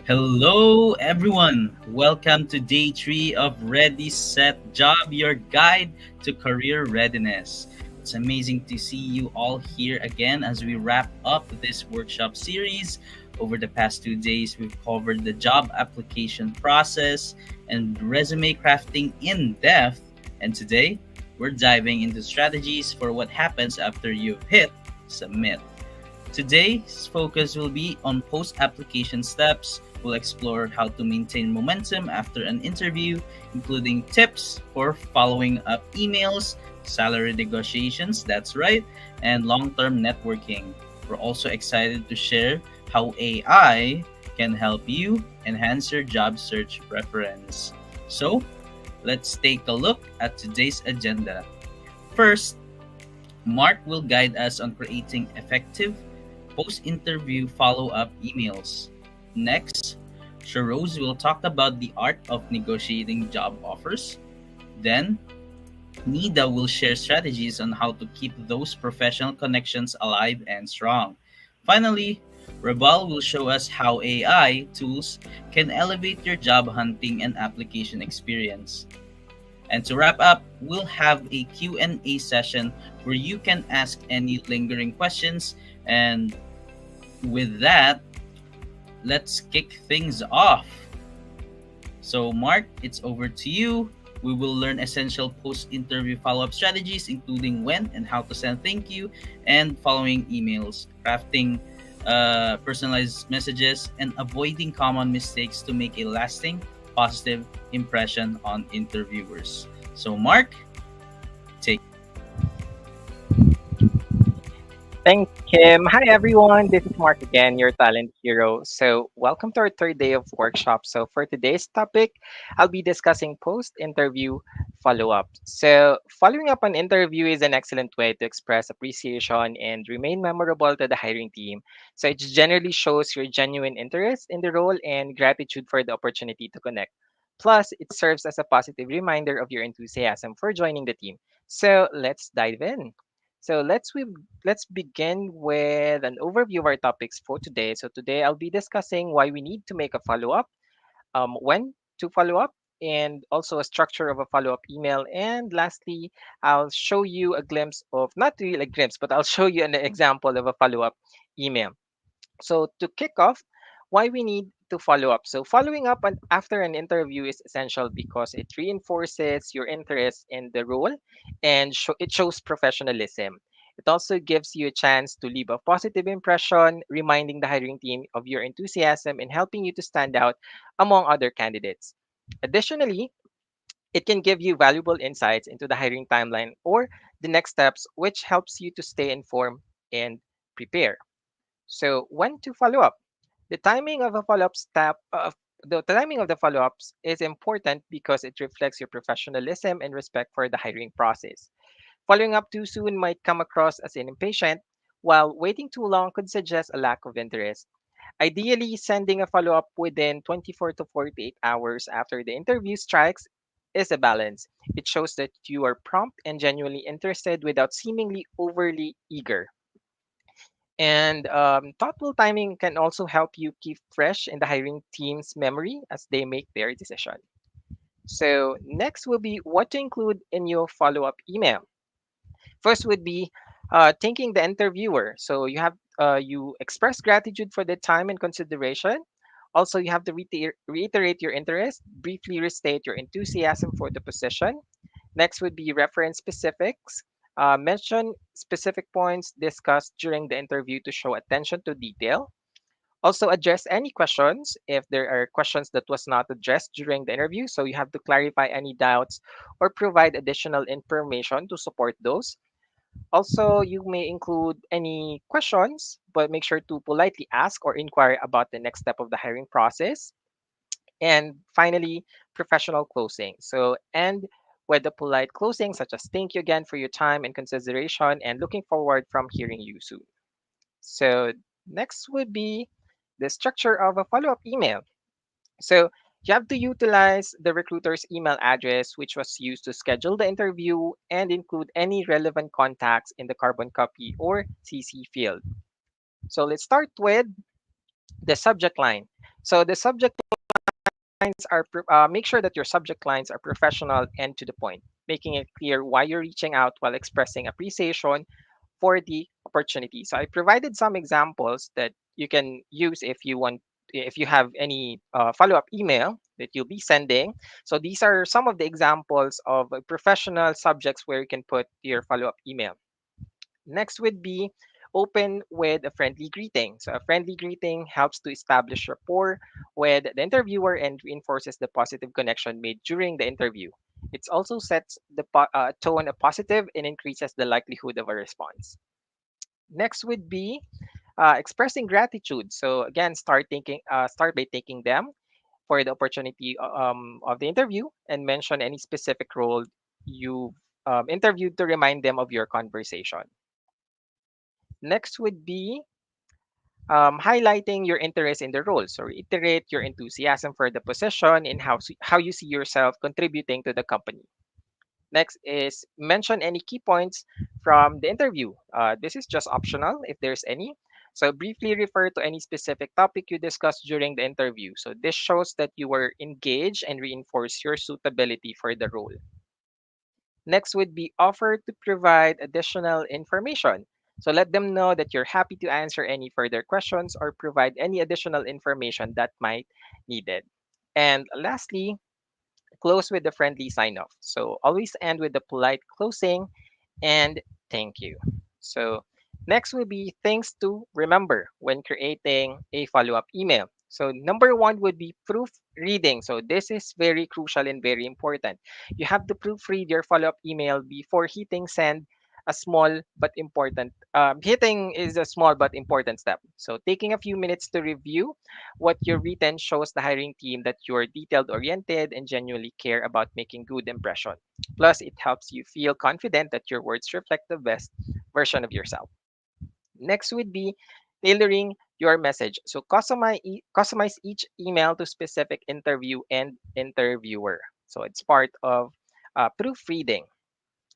Hello, everyone. Welcome to day three of Ready, Set, Job, your guide to career readiness. It's amazing to see you all here again as we wrap up this workshop series. Over the past 2 days, we've covered the job application process and resume crafting in depth. And today, we're diving into strategies for what happens after you've hit submit. Today's focus will be on post application steps. We'll explore how to maintain momentum after an interview, including tips for following up emails, salary negotiations, that's right, and long term networking. We're also excited to share how AI can help you enhance your job search preference. So, let's take a look at today's agenda. First, Mark will guide us on creating effective post interview follow up emails. Next, Sharose will talk about the art of negotiating job offers. Then, Nida will share strategies on how to keep those professional connections alive and strong. Finally, Rabal will show us how AI tools can elevate your job hunting and application experience. And to wrap up, we'll have a Q&A session where you can ask any lingering questions. And with that, let's kick things off. So, Mark, it's over to you. We will learn essential post interview follow up strategies, including when and how to send thank you and following emails, crafting personalized messages, and avoiding common mistakes to make a lasting positive impression on interviewers. So, Mark, take. Thanks, Kim. Hi, everyone. This is Mark again, your talent hero. So, welcome to our third day of workshop. So, for today's topic, I'll be discussing post interview follow up. So, following up an interview is an excellent way to express appreciation and remain memorable to the hiring team. So, it generally shows your genuine interest in the role and gratitude for the opportunity to connect. Plus, it serves as a positive reminder of your enthusiasm for joining the team. So, let's dive in. So let's begin with an overview of our topics for today. So today I'll be discussing why we need to make a follow up, when to follow up, and also a structure of a follow up email. And lastly, I'll show you a glimpse of not really a glimpse, but I'll show you an example of a follow up email. So to kick off, why we need to follow up. So following up after an interview is essential because it reinforces your interest in the role and it shows professionalism. It also gives you a chance to leave a positive impression, reminding the hiring team of your enthusiasm and helping you to stand out among other candidates. Additionally, it can give you valuable insights into the hiring timeline or the next steps, which helps you to stay informed and prepare. So, when to follow up? The timing of a follow-up step the timing of the follow-ups is important because it reflects your professionalism and respect for the hiring process. Following up too soon might come across as impatient, while waiting too long could suggest a lack of interest. Ideally, sending a follow-up within 24 to 48 hours after the interview strikes is a balance. It shows that you are prompt and genuinely interested without seemingly overly eager. And thoughtful timing can also help you keep fresh in the hiring team's memory as they make their decision. So, next will be what to include in your follow up email. First would be thanking the interviewer. So, you express gratitude for the time and consideration. Also, you have to reiterate your interest, briefly restate your enthusiasm for the position. Next would be reference specifics. Mention specific points discussed during the interview to show attention to detail. Also, address any questions if there are questions that was not addressed during the interview. So you have to clarify any doubts or provide additional information to support those. Also, you may include any questions, but make sure to politely ask or inquire about the next step of the hiring process. And finally, professional closing. So end with a polite closing, such as thank you again for your time and consideration, and looking forward from hearing you soon. So next would be the structure of a follow-up email. So you have to utilize the recruiter's email address, which was used to schedule the interview, and include any relevant contacts in the carbon copy or CC field. So let's start with the subject line. So the subject lines are make sure that your subject lines are professional and to the point, making it clear why you're reaching out while expressing appreciation for the opportunity. So I provided some examples that you can use if you want, if you have any follow-up email that you'll be sending. So these are some of the examples of professional subjects where you can put your follow-up email. Next would be open with a friendly greeting. So a friendly greeting helps to establish rapport with the interviewer and reinforces the positive connection made during the interview. It also sets the tone a positive and increases the likelihood of a response. Next would be expressing gratitude. So again, start by thanking them for the opportunity of the interview and mention any specific role you interviewed to remind them of your conversation. Next would be highlighting your interest in the role. So reiterate your enthusiasm for the position and how you see yourself contributing to the company. Next is mention any key points from the interview. This is just optional if there's any. So briefly refer to any specific topic you discussed during the interview. So this shows that you were engaged and reinforce your suitability for the role. Next would be offer to provide additional information. So let them know that you're happy to answer any further questions or provide any additional information that might needed. And lastly, close with the friendly sign off. So always end with the polite closing and thank you. So next will be things to remember when creating a follow-up email. So number one would be proofreading. So this is very crucial and very important. You have to proofread your follow-up email before hitting send. A small but important hitting is a small but important step. So taking a few minutes to review what you've written shows the hiring team that you're detailed oriented and genuinely care about making good impression. Plus, it helps you feel confident that your words reflect the best version of yourself. Next would be tailoring your message. So customize each email to specific interview and interviewer. So it's part of proofreading.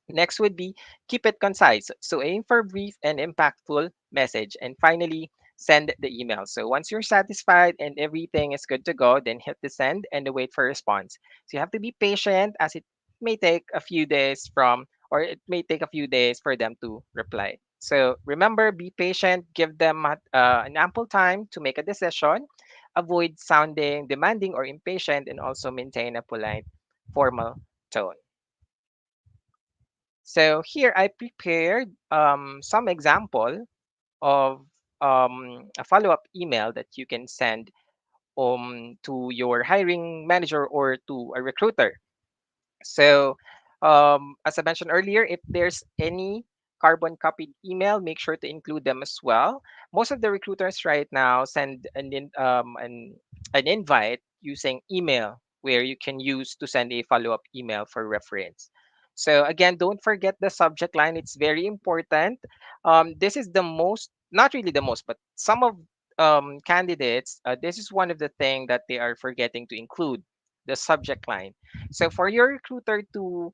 Next would be keep it concise. So aim for brief and impactful message. And finally, send the email. So once you're satisfied and everything is good to go, then hit the send and wait for response. So you have to be patient as it may take a few days or it may take a few days for them to reply. So remember, be patient, give them an ample time to make a decision, avoid sounding demanding or impatient, and also maintain a polite, formal tone. So here I prepared some example of a follow-up email that you can send to your hiring manager or to a recruiter. So, as I mentioned earlier, if there's any carbon copied email, make sure to include them as well. Most of the recruiters right now send an invite using email where you can use to send a follow up email for reference. So, again, don't forget the subject line, it's very important. This is the most, not really the most, but some of candidates, this is one of the things that they are forgetting to include the subject line. So for your recruiter to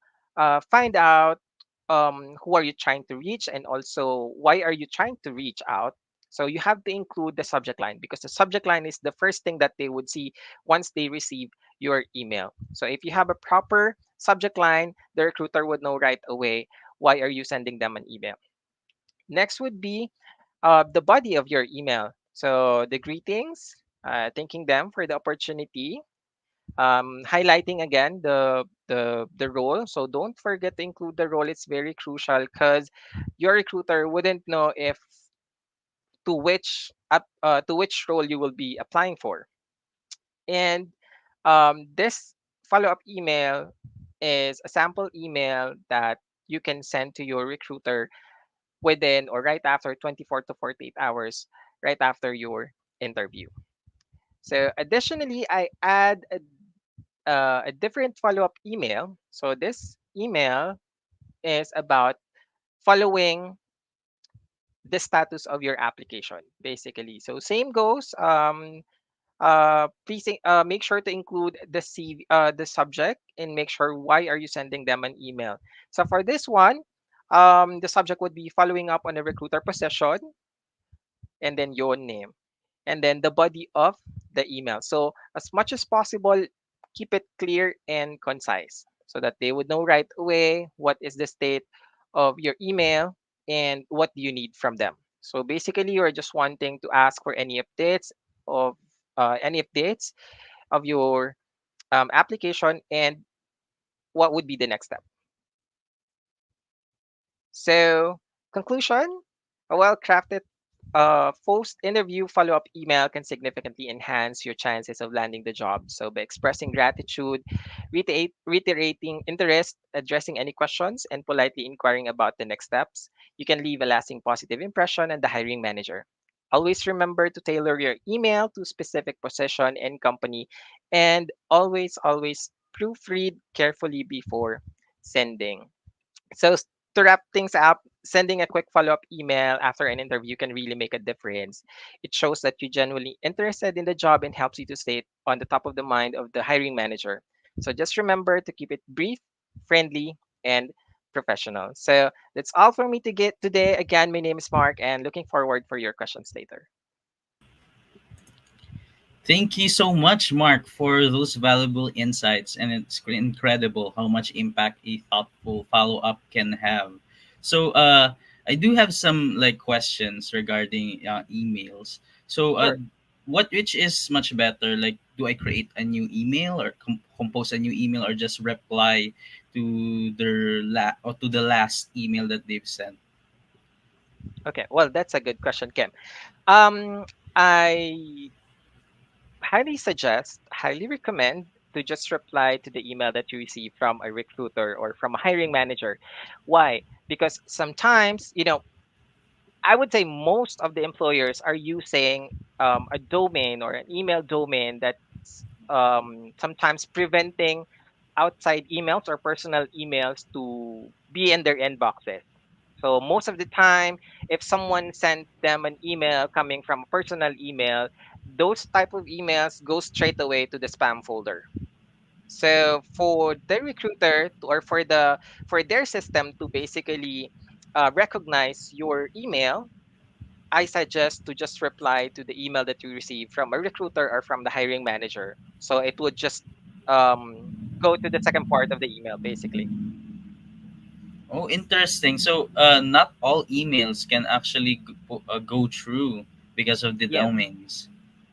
find out who are you trying to reach and also why are you trying to reach out. So you have to include the subject line because the subject line is the first thing that they would see once they receive your email. So if you have a proper subject line, the recruiter would know right away why are you sending them an email. Next would be the body of your email. So the greetings, thanking them for the opportunity, highlighting again the role. So don't forget to include the role. It's very crucial because your recruiter wouldn't know if to which role you will be applying for. And this follow-up email is a sample email that you can send to your recruiter within or right after 24 to 48 hours right after your interview. So additionally, I add a different follow-up email. So this email is about following the status of your application, basically. So same goes. Please make sure to include the subject, and make sure why are you sending them an email. So for this one, the subject would be following up on a recruiter position, and then your name. and then the body of the email. So as much as possible, keep it clear and concise so that they would know right away what is the state of your email and what do you need from them. So basically, you're just wanting to ask for of any updates of your application and what would be the next step. So, conclusion, a well crafted post interview follow up email can significantly enhance your chances of landing the job. So, by expressing gratitude, reiterating interest, addressing any questions, and politely inquiring about the next steps, you can leave a lasting positive impression on the hiring manager. Always remember to tailor your email to specific position and company, and always proofread carefully before sending. So to wrap things up, sending a quick follow-up email after an interview can really make a difference. It shows that you're genuinely interested in the job and helps you to stay on the top of the mind of the hiring manager. So just remember to keep it brief, friendly, and professional. So that's all for me to get today. Again, my name is Mark and looking forward for your questions later. Thank you so much, Mark, for those valuable insights. And it's incredible how much impact a thoughtful follow up can have. So, I do have some like questions regarding emails. So, Sure. which is much better? Like, do I create a new email or compose a new email, or just reply to or to the last email that they've sent? Okay. Well, that's a good question, Kim. Um, I highly recommend to just reply to the email that you receive from a recruiter or from a hiring manager. Why? Because sometimes, I would say most of the employers are using a domain or an email domain that's sometimes preventing outside emails or personal emails to be in their inboxes. So most of the time, if someone sent them an email coming from a personal email, those type of emails go straight away to the spam folder. So for the recruiter or for their system to basically recognize your email, I suggest to just reply to the email that you receive from a recruiter or from the hiring manager. So it would just go to the second part of the email, basically. Oh, interesting. So, not all emails can actually go through because of the Yes. domains.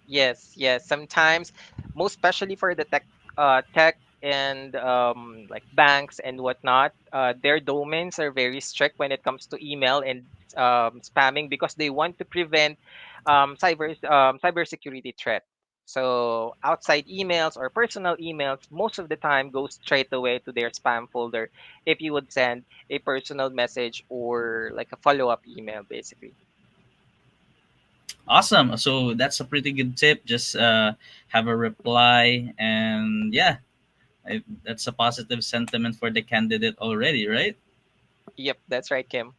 Yes. Sometimes, most especially for the tech and like banks and whatnot, their domains are very strict when it comes to email and spamming because they want to prevent cybersecurity threat. So outside emails or personal emails, most of the time goes straight away to their spam folder if you would send a personal message or like a follow-up email, basically. Awesome. So that's a pretty good tip. Just have a reply, and yeah, that's a positive sentiment for the candidate already, right? Yep, that's right, Kim.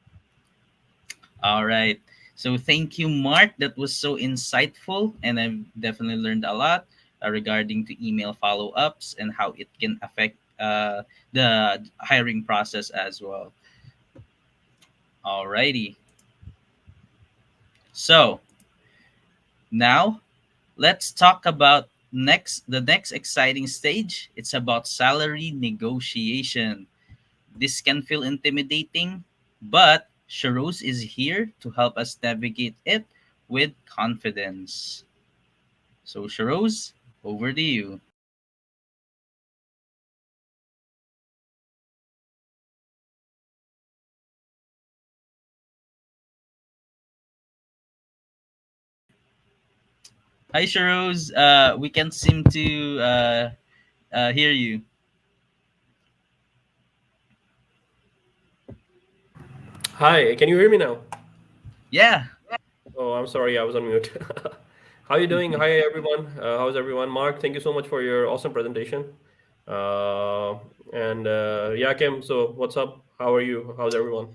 All right. So thank you, Mark. That was so insightful, and I've definitely learned a lot regarding to email follow-ups and how it can affect the hiring process as well. Alrighty. So now let's talk about the next exciting stage. It's about salary negotiation. This can feel intimidating, but Sharoz is here to help us navigate it with confidence. So Sharoz, over to you. Hi Sharoz, we can't seem to hear you. Hi, can you hear me now? Yeah. Oh, I'm sorry, I was on mute. How you doing? Hi, everyone. How's everyone? Mark, thank you so much for your awesome presentation. And yeah, Kim, so what's up? How are you? How's everyone?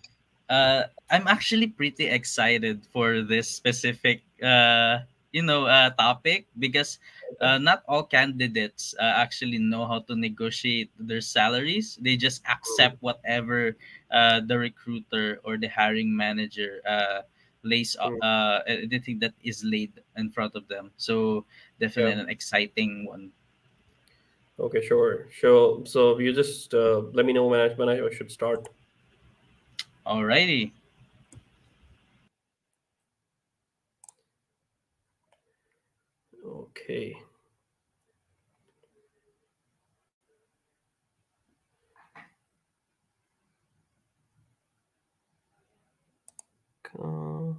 I'm actually pretty excited for this specific, topic because Okay. not all candidates actually know how to negotiate their salaries. They just Mm, accept whatever the recruiter or the hiring manager Mm. anything that is laid in front of them. So Yeah. definitely an exciting one. Okay, sure. Sure. So you just let me know when I should start. Alrighty. Okay. Uh,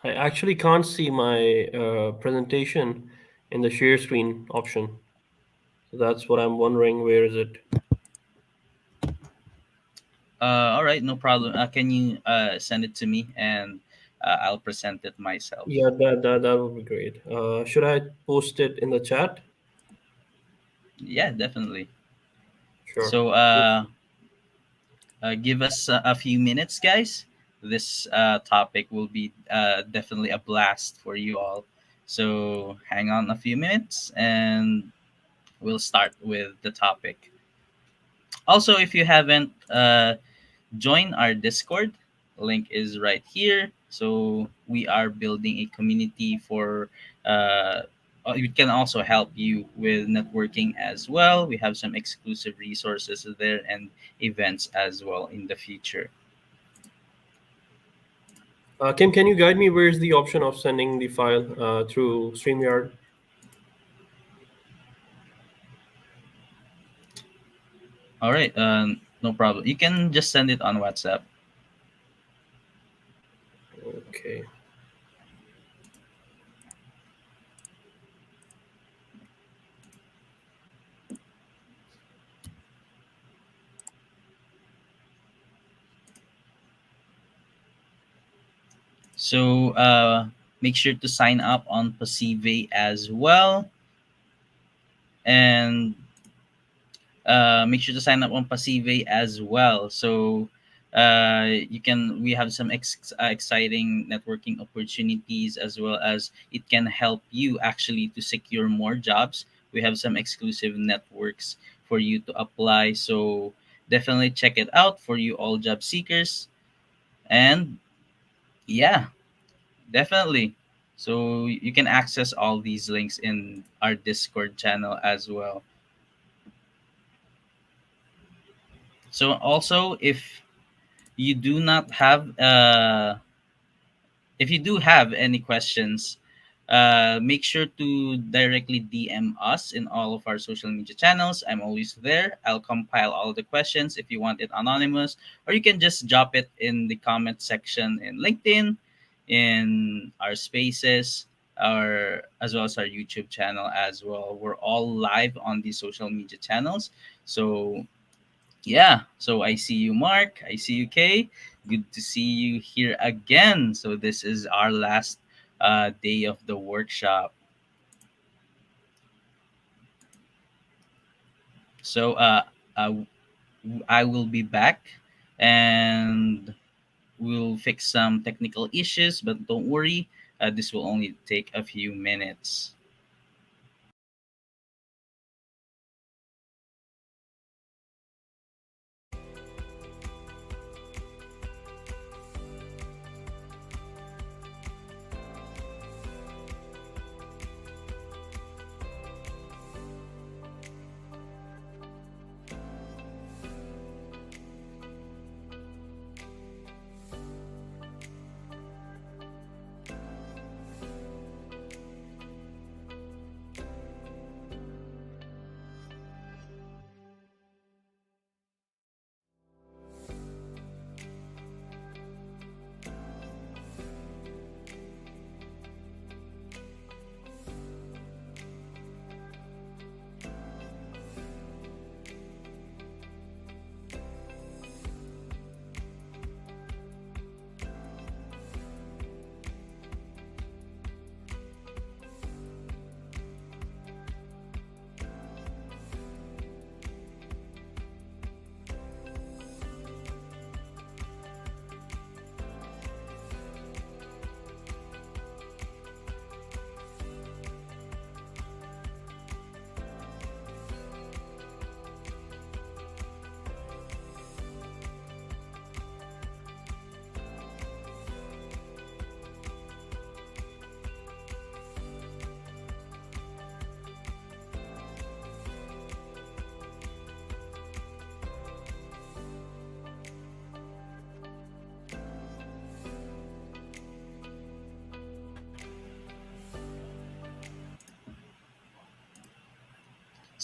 I actually can't see my presentation in the share screen option. So that's what I'm wondering. Where is it? All right, no problem. Can you send it to me and I'll present it myself. Yeah, that would be great. Should I post it in the chat? Yeah, definitely. Sure. So give us a few minutes, guys. This topic will be definitely a blast for you all. So hang on a few minutes and we'll start with the topic. Also, if you haven't joined our Discord, link is right here. So we are building a community for. We can also help you with networking as well. We have some exclusive resources there and events as well in the future. Kim, can you guide me? Where's the option of sending the file through StreamYard? All right, no problem. You can just send it on WhatsApp. Okay. So make sure to sign up on Pasive as well, and make sure to sign up on Pasive as well. So you can we have some exciting networking opportunities as well as it can help you actually to secure more jobs. We have some exclusive networks for you to apply. So definitely check it out for you all job seekers. And yeah, definitely. So you can access all these links in our Discord channel as well. So also you do not have if you do have any questions, make sure to directly DM us in all of our social media channels. I'm always there. I'll compile all the questions if you want it anonymous, or you can just drop it in the comment section in LinkedIn, in our spaces, our as well as our YouTube channel as well. We're all live on these social media channels. So yeah, so I see you, Mark. I see you, Kay. Good to see you here again. So this is our last day of the workshop. So uh, I will be back, and we'll fix some technical issues. But don't worry, this will only take a few minutes.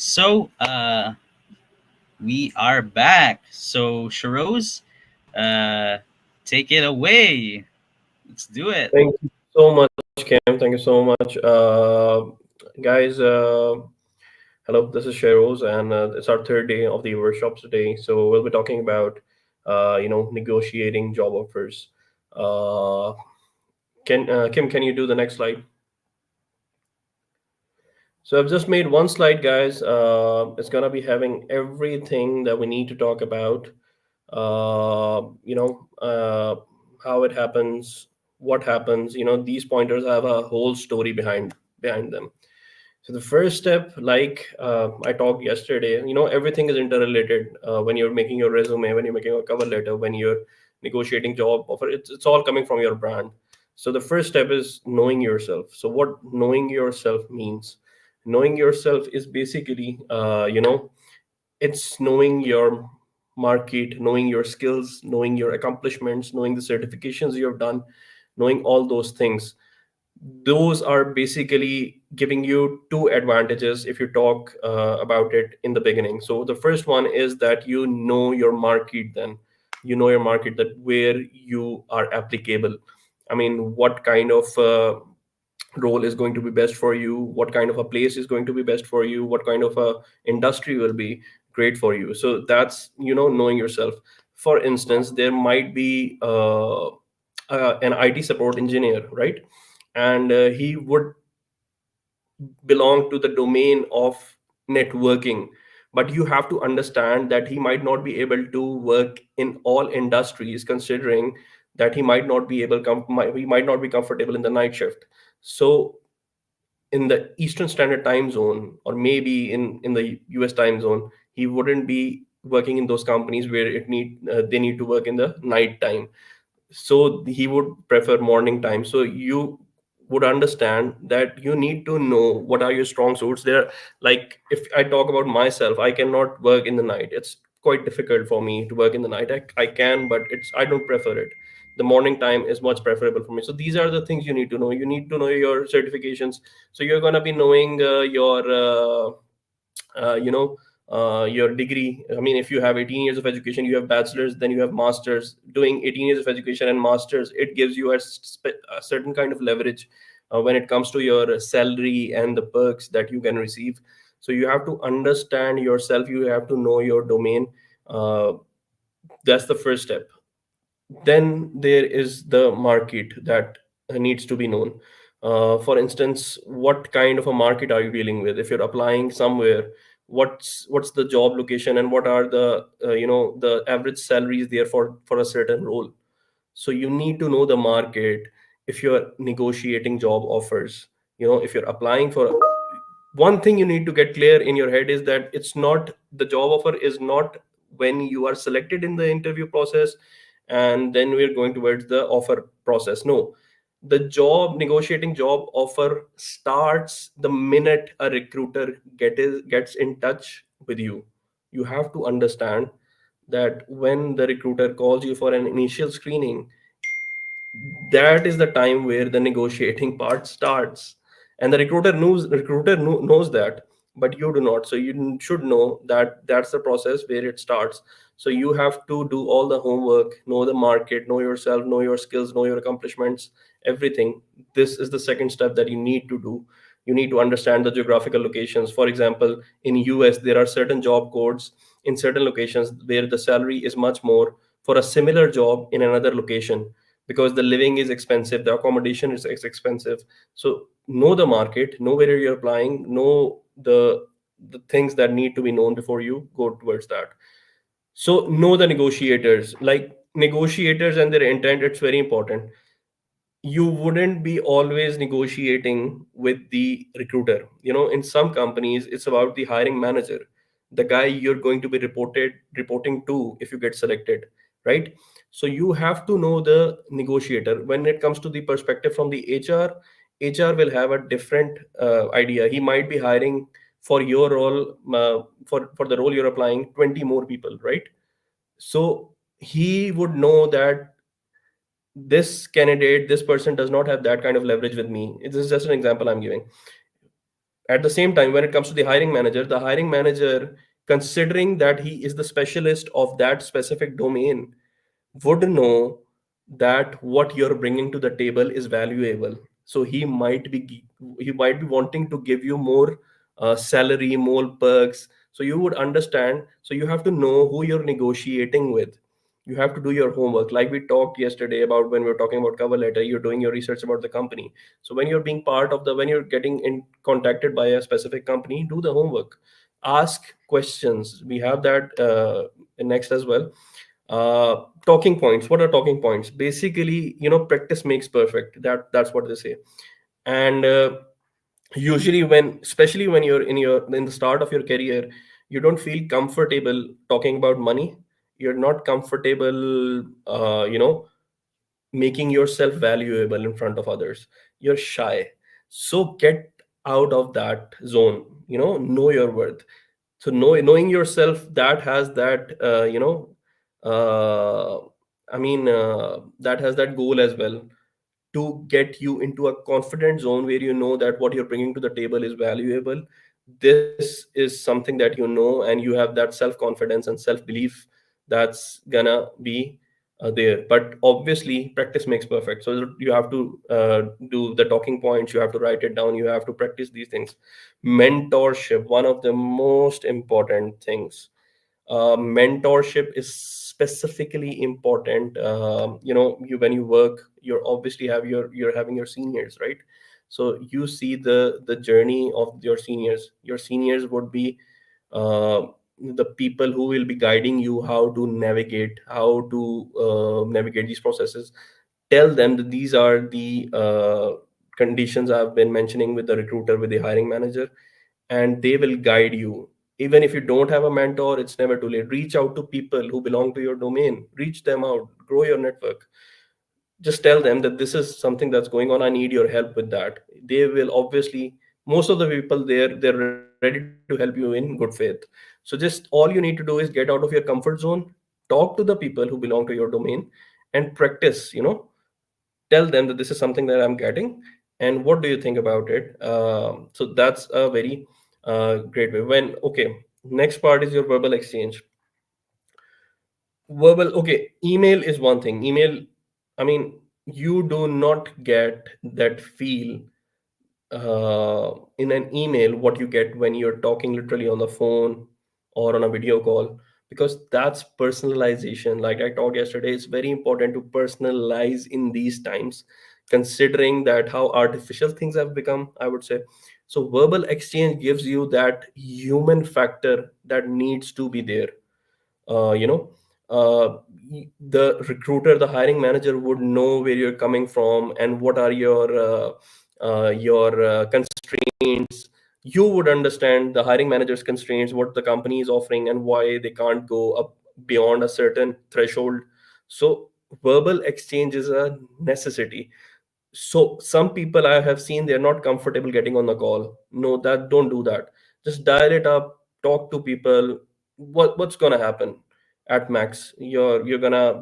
So, we are back. So, Sharoz, uh, take it away. Let's do it. Thank you so much, Cam. Thank you so much. Guys, hello, this is Sheroz, and it's our third day of the workshops today. So we'll be talking about, negotiating job offers. Uh, Kim, can you do the next slide? So I've just made one slide, guys. It's gonna be having everything that we need to talk about. Uh, you know, uh, how it happens, what happens. These pointers have a whole story behind them. So the first step, like I talked yesterday, everything is interrelated. When you're making your resume, when you're making a cover letter, when you're negotiating job offer, it's all coming from your brand. So the first step is knowing yourself. So what knowing yourself means? Knowing yourself is basically, it's knowing your market, knowing your skills, knowing your accomplishments, knowing the certifications you have done, knowing all those things. Those are basically giving you two advantages if you talk about it in the beginning. So the first one is that you know your market. Then you know your market, that where you are applicable. I mean, what kind of role is going to be best for you, what kind of a place is going to be best for you, what kind of a industry will be great for you. So that's knowing yourself. For instance, there might be an IT support engineer, right? And he would belong to the domain of networking, but you have to understand that he might not be able to work in all industries, considering that he might not be comfortable in the night shift. So in the Eastern Standard Time Zone, or maybe in the US time zone, he wouldn't be working in those companies where they need to work in the night time. So he would prefer morning time. So you would understand that you need to know what are your strong suits there. Like, if I talk about myself, I cannot work in the night. It's quite difficult for me to work in the night. I can, but I don't prefer it. The morning time is much preferable for me. So these are the things you need to know. You need to know your certifications. So you're going to be knowing your degree. I mean, if you have 18 years of education, you have bachelor's, then you have master's. Doing 18 years of education and master's, it gives you a certain kind of leverage when it comes to your salary and the perks that you can receive. So you have to understand yourself, you have to know your domain. uh, that's the first step. Then there is the market that needs to be known. For instance, what kind of a market are you dealing with? If you're applying somewhere, what's the job location, and what are the average salaries there for a certain role? So you need to know the market. If you're negotiating job offers, if you're applying for, one thing you need to get clear in your head is that it's not, the job offer is not when you are selected in the interview process and then we're going towards the offer process. No, the job negotiating job offer starts the minute a recruiter gets in touch with you. You have to understand that when the recruiter calls you for an initial screening, that is the time where the negotiating part starts. And the recruiter knows that, but you do not. So you should know that that's the process where it starts. So you have to do all the homework, know the market, know yourself, know your skills, know your accomplishments, everything. This is the second step that you need to do. You need to understand the geographical locations. For example, in US there are certain job codes in certain locations where the salary is much more for a similar job in another location, because the living is expensive, the accommodation is expensive. So know the market, know where you're applying, know the things that need to be known before you go towards that. So know the negotiators, like negotiators and their intent, it's very important. You wouldn't be always negotiating with the recruiter. In some companies it's about the hiring manager, the guy you're going to be reporting to if you get selected, right? So you have to know the negotiator. When it comes to the perspective from the HR will have a different idea. He might be hiring for your role, for the role you're applying, 20 more people, right? So he would know that this person does not have that kind of leverage with me. This is just an example I'm giving. At the same time, when it comes to the hiring manager, considering that he is the specialist of that specific domain, would know that what you're bringing to the table is valuable. So he might be wanting to give you more salary, more perks. So you would understand. So you have to know who you're negotiating with. You have to do your homework, like we talked yesterday about when we were talking about cover letter. You're doing your research about the company. So when you're being part of the when you're getting in contacted by a specific company, do the homework, ask questions. We have that next as well. Talking points. What are talking points? Basically, practice makes perfect. That's what they say. And usually, especially when you're in the start of your career, you don't feel comfortable talking about money. You're not comfortable, making yourself valuable in front of others. You're shy. So get out of that zone. Know your worth. So knowing yourself, that has that uh, that has that goal as well, to get you into a confident zone where you know that what you're bringing to the table is valuable. This is something that you know, and you have that self confidence and self belief that's gonna be there. But obviously, practice makes perfect. So you have to do the talking points, you have to write it down, you have to practice these things. Mentorship, one of the most important things. Mentorship is specifically important. You when you work, you're obviously you're having your seniors, right? So you see the journey of your seniors. Your seniors would be uh, the people who will be guiding you how to navigate these processes. Tell them that these are the conditions I've been mentioning with the recruiter, with the hiring manager, and they will guide you. Even if you don't have a mentor, it's never too late. Reach out to people who belong to your domain, reach them out, grow your network. Just tell them that this is something that's going on, I need your help with that. They will obviously, most of the people there, they're ready to help you in good faith. So just all you need to do is get out of your comfort zone, talk to the people who belong to your domain, and practice. Tell them that this is something that I'm getting, and what do you think about it. So that's a very great way. When okay, next part is your verbal exchange. Verbal, okay, email is one thing. Email, I mean, you do not get that feel in an email what you get when you're talking literally on the phone or on a video call, because that's personalization. Like I talked yesterday, it's very important to personalize in these times, considering that how artificial things have become, I would say. So verbal exchange gives you that human factor that needs to be there. uh, you know uh, the recruiter, the hiring manager would know where you're coming from and what are your constraints. You would understand the hiring manager's constraints, what the company is offering, and why they can't go up beyond a certain threshold. So verbal exchange is a necessity. So some people I have seen, they're not comfortable getting on the call. No, that don't do that. Just dial it up, talk to people. What's gonna happen? At max, you're gonna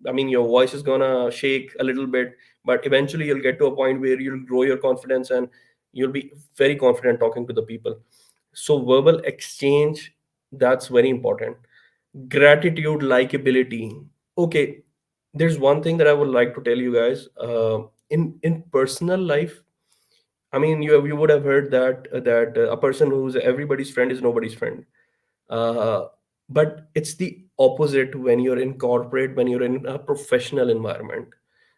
I mean, your voice is gonna shake a little bit, but eventually you'll get to a point where you'll grow your confidence and you'll be very confident talking to the people. So verbal exchange, that's very important. Gratitude, likability. Okay, there's one thing that I would like to tell you guys. In personal life, I mean, you would have heard that a person who's everybody's friend is nobody's friend. uh, but it's the opposite when you're in corporate, when you're in a professional environment.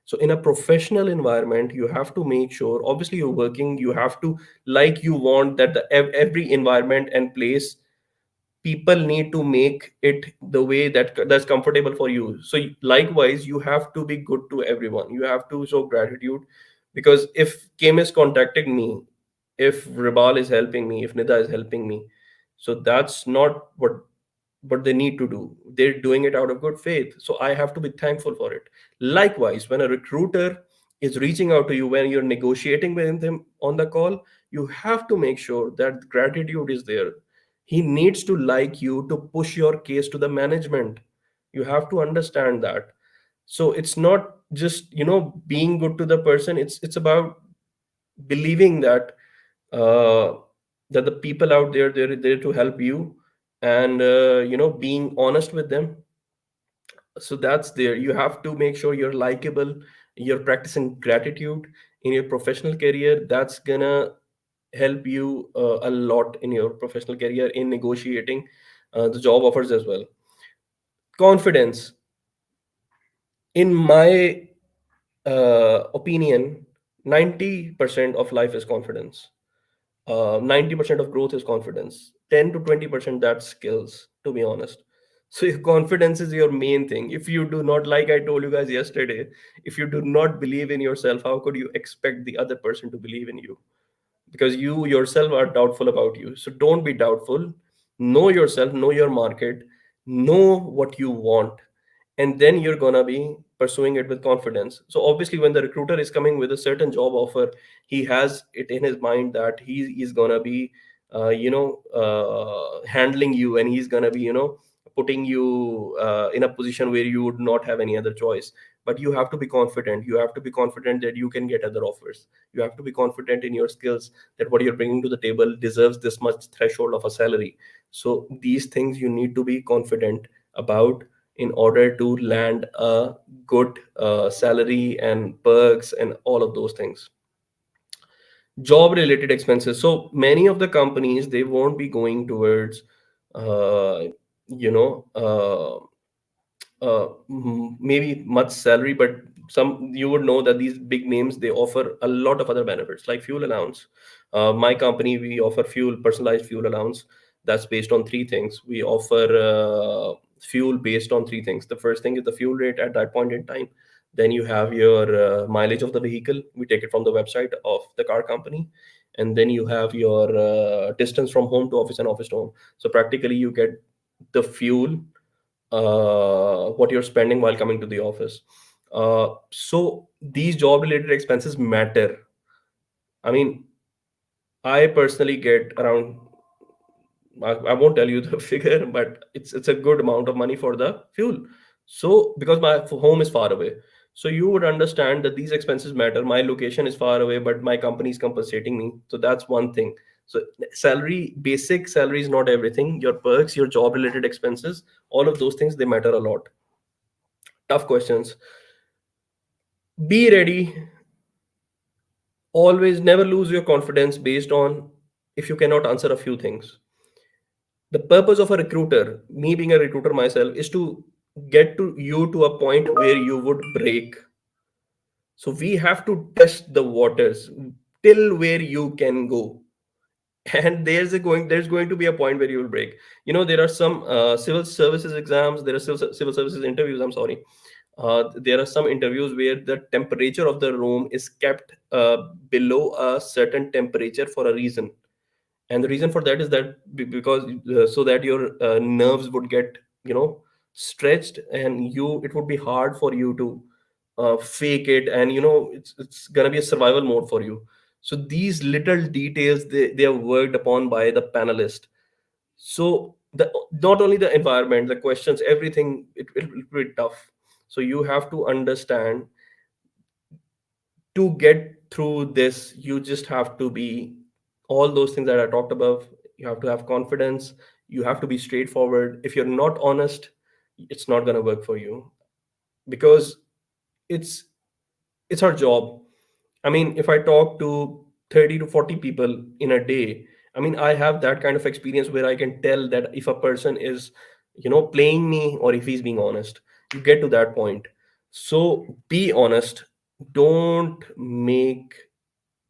So in a professional environment, you have to make sure, obviously you're working, you have to, like, you want that every environment and place, people need to make it the way that's comfortable for you. So likewise, you have to be good to everyone, you have to show gratitude. Because if Kim is contacting me, if Ribal is helping me, if Nida is helping me, so that's not what they need to do. They're doing it out of good faith, so I have to be thankful for it. Likewise, when a recruiter is reaching out to you, when you're negotiating with them on the call, you have to make sure that gratitude is there. He needs to like you to push your case to the management. You have to understand that. So it's not just being good to the person. It's about believing that uh, that the people out there, they're there to help you, and being honest with them. So that's there. You have to make sure you're likable, you're practicing gratitude in your professional career. That's gonna help you a lot in your professional career in negotiating the job offers as well. Confidence, in my opinion, 90% of life is confidence. 90% of growth is confidence. 10 to 20% that's skills, to be honest. So your confidence is your main thing. If you do not, like I told you guys yesterday, if you do not believe in yourself, how could you expect the other person to believe in you? Because you yourself are doubtful about you. So don't be doubtful. Know yourself, know your market, know what you want, and then you're gonna be pursuing it with confidence. So obviously, when the recruiter is coming with a certain job offer, he has it in his mind that he is gonna be, handling you, and he's gonna be, putting you in a position where you would not have any other choice. But you have to be confident. You have to be confident that you can get other offers. You have to be confident in your skills, that what you're bringing to the table deserves this much threshold of a salary. So these things you need to be confident about in order to land a good salary and perks and all of those things. Job related expenses, so many of the companies, they won't be going towards uh, you know uh, maybe much salary, but some, you would know that these big names, they offer a lot of other benefits like fuel allowance. My company, we offer personalized fuel allowance. That's based on three things. We offer fuel based on three things. The first thing is the fuel rate at that point in time. Then you have your mileage of the vehicle. We take it from the website of the car company. And then you have your distance from home to office and office to home. So practically you get the fuel, what you're spending while coming to the office. So these job related expenses matter. I mean, I personally get around, I won't tell you the figure, but it's a good amount of money for the fuel. So because my home is far away, so you would understand that these expenses matter. My location is far away, but my company is compensating me. So that's one thing. So salary, basic salary is not everything. Your perks, your job related expenses, all of those things, they matter a lot. Tough questions. Be ready. Always never lose your confidence based on if you cannot answer a few things. The purpose of a recruiter, me being a recruiter myself, is to get to you to a point where you would break. So we have to test the waters till where you can go. And there's going to be a point where you will break. There are some civil services exams, there are civil services interviews, I'm sorry. There are some interviews where the temperature of the room is kept below a certain temperature for a reason. And the reason for that is that because so that your nerves would get, stretched, and it would be hard for you to fake it, and it's gonna be a survival mode for you. So these little details, they are worked upon by the panelist. So not only the environment, the questions, everything, it will be tough. So you have to understand, to get through this, you just have to be all those things that I talked about. You have to have confidence, you have to be straightforward. If you're not honest, it's not going to work for you, because it's it's our job. I mean, if I talk to 30 to 40 people in a day, I mean, I have that kind of experience where I can tell that if a person is, playing me, or if he's being honest. You get to that point. So be honest. Don't make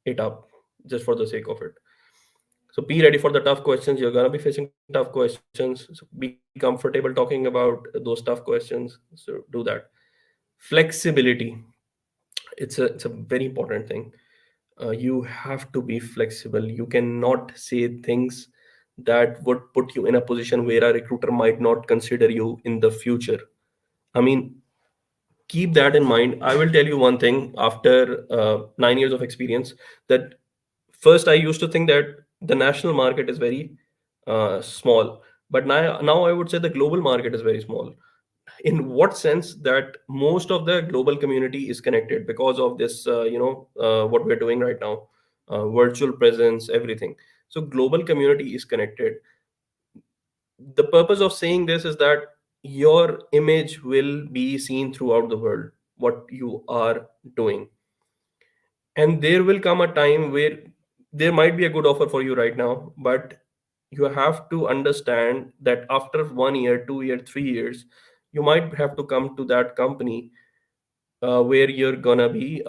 it up just for the sake of it. So be ready for the tough questions. You're gonna be facing tough questions. So be comfortable talking about those tough questions. So do that. Flexibility. It's a very important thing. You have to be flexible. You cannot say things that would put you in a position where a recruiter might not consider you in the future. I mean, keep that in mind. I will tell you one thing after 9 years of experience, that first I used to think that the national market is very small, but now I would say the global market is very small. In what sense? That most of the global community is connected because of this, what we're doing right now, virtual presence, everything. So global community is connected. The purpose of saying this is that your image will be seen throughout the world, what you are doing. And there will come a time where there might be a good offer for you right now, but you have to understand that after 1 year, 2 year, 3 years, you might have to come to that company where you're gonna be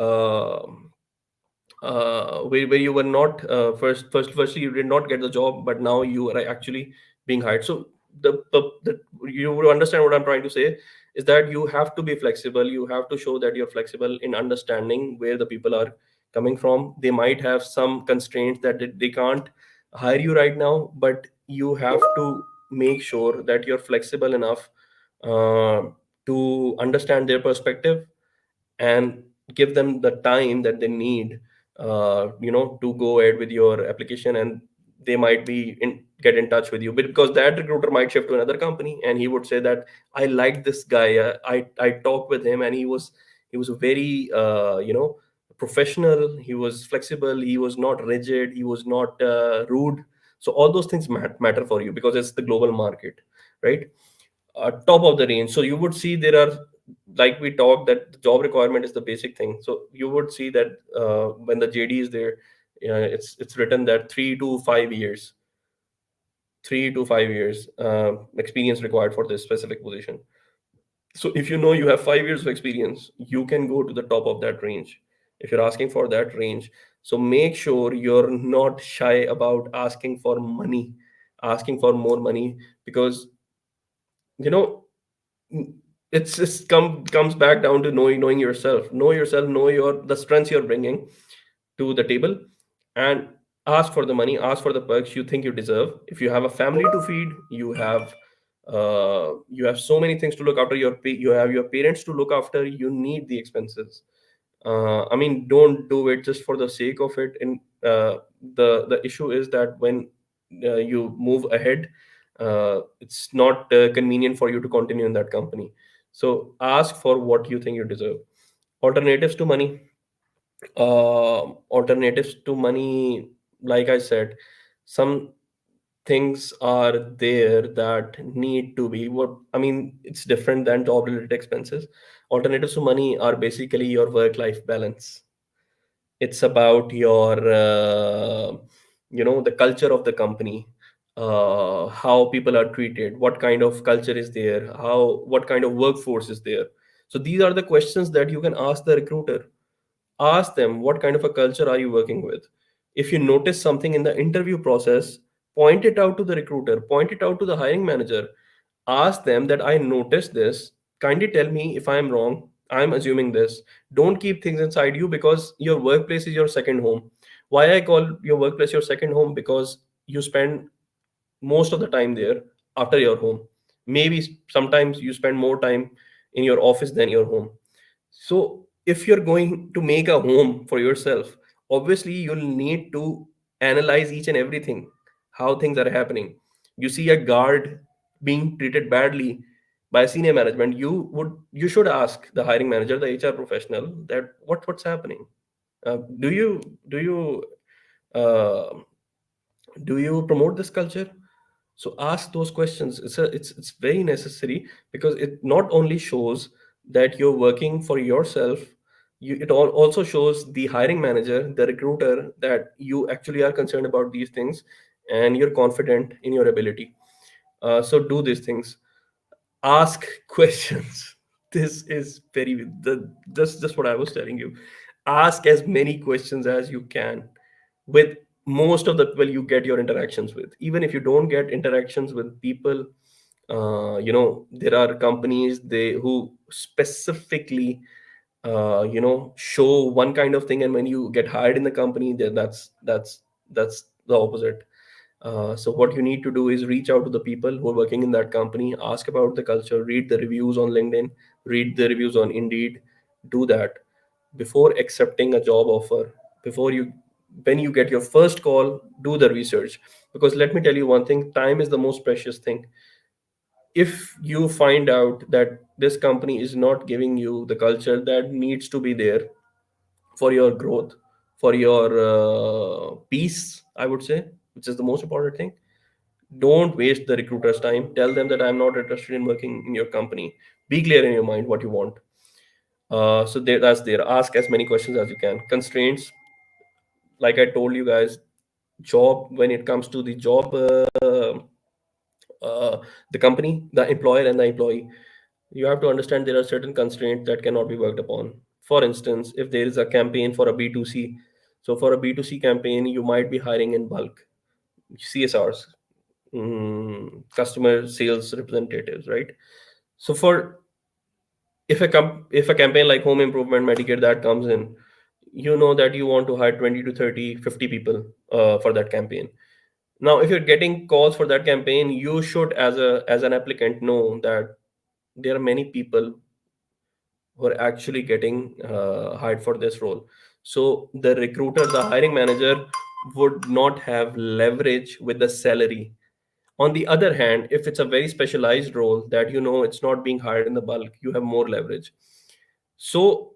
where you were not firstly you did not get the job, but now you are actually being hired. So the you will understand what I'm trying to say is that you have to be flexible. You have to show that you're flexible in understanding where the people are coming from. They might have some constraints that they can't hire you right now, but you have to make sure that you're flexible enough uh, to understand their perspective and give them the time that they need to go ahead with your application. And they might get in touch with you, but because that recruiter might shift to another company and he would say that I like this guy, I talked with him and he was very professional, he was flexible, he was not rigid, he was not rude. So all those things matter for you because it's the global market, right? Top of the range. So you would see there are, like we talked, that the job requirement is the basic thing. So you would see that when the JD is there, it's written that 3 to 5 years, 3 to 5 years experience required for this specific position. So if you know you have 5 years of experience, you can go to the top of that range if you're asking for that range. So make sure you're not shy about asking for money, asking for more money, because you know comes back down to knowing yourself, know your the strengths you're bringing to the table, and ask for the money, ask for the perks you think you deserve. If you have a family to feed, you have so many things to look after, you have your parents to look after, you need the expenses. I mean, don't do it just for the sake of it. And the issue is that when you move ahead, it's not convenient for you to continue in that company. So ask for what you think you deserve. Alternatives to money. Alternatives to money, like I said, some things are there that need to be what I mean, it's different than job related expenses. Alternatives to money are basically your work life balance. It's about your the culture of the company, how people are treated, what kind of culture is there, what kind of workforce is there. So these are the questions that you can ask the recruiter. Ask them, what kind of a culture are you working with? If you notice something in the interview process, point it out to the recruiter, point it out to the hiring manager. Ask them that I noticed this, kindly tell me if I'm wrong, I'm assuming this. Don't keep things inside you, because your workplace is your second home. Why I call your workplace your second home? Because you spend most of the time there after your home. Maybe sometimes you spend more time in your office than your home. So if you're going to make a home for yourself, obviously you'll need to analyze each and everything, how things are happening. You see a guard being treated badly by senior management, you should ask the hiring manager, the HR professional, that what's happening. Do you uh, do you promote this culture? So ask those questions. It's very necessary, because it not only shows that you're working for yourself, it also shows the hiring manager, the recruiter, that you actually are concerned about these things and you're confident in your ability. So do these things. Ask questions. This is very just what I was telling you. Ask as many questions as you can with most of the people you get your interactions with. Even if you don't get interactions with people, there are companies they who specifically show one kind of thing, and when you get hired in the company, then that's the opposite. So what you need to do is reach out to the people who are working in that company, ask about the culture, read the reviews on LinkedIn, read the reviews on Indeed. Do that before accepting a job offer. Before you When you get your first call, do the research, because let me tell you one thing, time is the most precious thing. If you find out that this company is not giving you the culture that needs to be there for your growth, for your peace, I would say, which is the most important thing. Don't waste the recruiter's time. Tell them that I'm not interested in working in your company. Be clear in your mind what you want. So there, that's there. Ask as many questions as you can. Constraints, like I told you guys, job, when it comes to the job, uh, the company, the employer, and the employee, you have to understand there are certain constraints that cannot be worked upon. For instance, if there is a campaign for a B2C, so for a B2C campaign, you might be hiring in bulk CSRs, customer sales representatives, right? So for if a campaign like home improvement Medicare that comes in, you know that you want to hire 20 to 30, 50 people for that campaign. Now, if you're getting calls for that campaign, you should, as an applicant, know that there are many people who are actually getting hired for this role. So the recruiter, the hiring manager, would not have leverage with the salary. On the other hand, if it's a very specialized role that you know it's not being hired in the bulk, you have more leverage. So,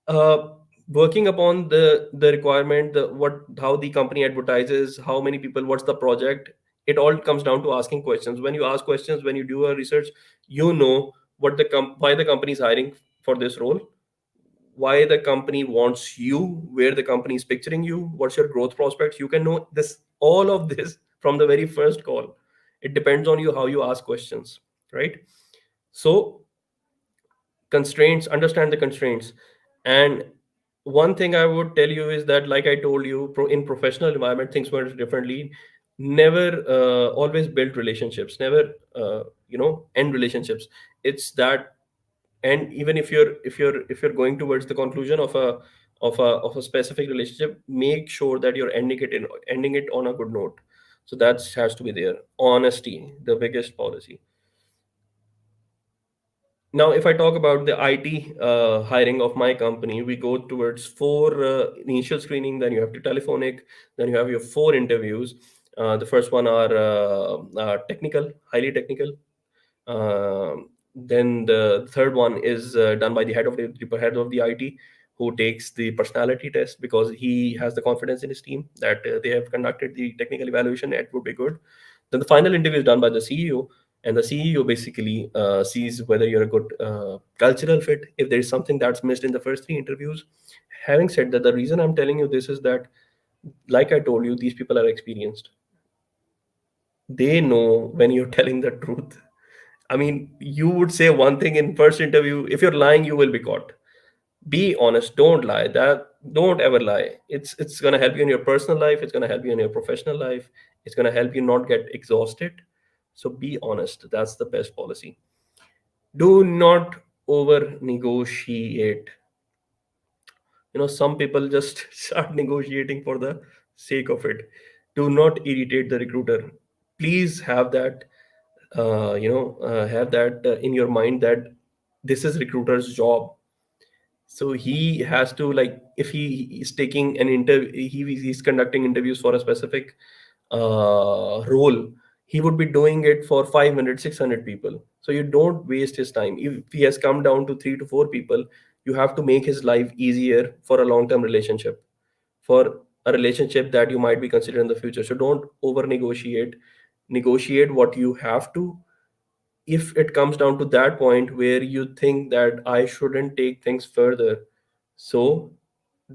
uh, working upon the requirement, the what how the company advertises, how many people, what's the project, it all comes down to asking questions. When you ask questions, when you do a research, you know why the company is hiring for this role, why the company wants you, where the company is picturing you, what's your growth prospects. You can know this all of this from the very first call. It depends on you how you ask questions, right? So constraints, understand the constraints. And one thing I would tell you is that, like I told you, in professional environment things work differently. Never always build relationships, never end relationships. It's that. And even if you're going towards the conclusion of a specific relationship, make sure that you're ending it on a good note. So that has to be there. Honesty, the biggest policy. Now, if I talk about the IT hiring of my company, we go towards four initial screening, then you have to telephonic, then you have your four interviews. The first one are technical, highly technical. Then the third one is done by the head of the IT, who takes the personality test because he has the confidence in his team that they have conducted the technical evaluation. It would be good. Then the final interview is done by the CEO, and the CEO basically sees whether you're a good cultural fit. If there is something that's missed in the first three interviews. Having said that, the reason I'm telling you this is that, like I told you, these people are experienced. They know when you're telling the truth. I mean, you would say one thing in first interview. If you're lying, you will be caught. Be honest. Don't lie. Don't ever lie. It's gonna help you in your personal life. It's gonna help you in your professional life. It's gonna help you not get exhausted. So be honest. That's the best policy. Do not over negotiate. Some people just start negotiating for the sake of it. Do not irritate the recruiter. Please have that in your mind that this is recruiter's job. So he has to, like, if he is taking an interview, he's conducting interviews for a specific role, he would be doing it for 500, 600 people. So you don't waste his time. If he has come down to 3 to 4 people, you have to make his life easier for a long term relationship, for a relationship that you might be considering in the future. So don't over negotiate. Negotiate what you have to. If it comes down to that point where you think that I shouldn't take things further, so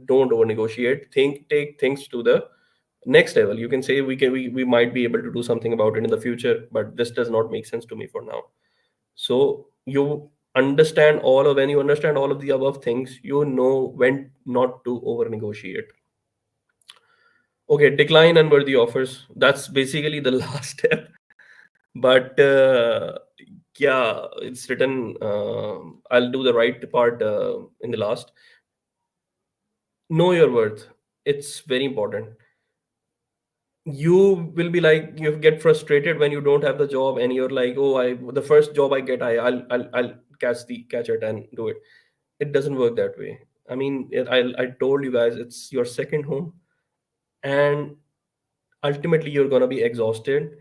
don't over negotiate. Take things to the next level. You can say we might be able to do something about it in the future, but this does not make sense to me for now. So you understand all of when you understand all of the above things, you know when not to over negotiate. Okay, decline unworthy offers. That's basically the last step. But yeah, it's written. I'll do the right part in the last. Know your worth. It's very important. You will be like, you get frustrated when you don't have the job, and you're like, oh, I the first job I get, I'll catch it and do it. It doesn't work that way. I mean, I told you guys, it's your second home, and ultimately you're gonna be exhausted.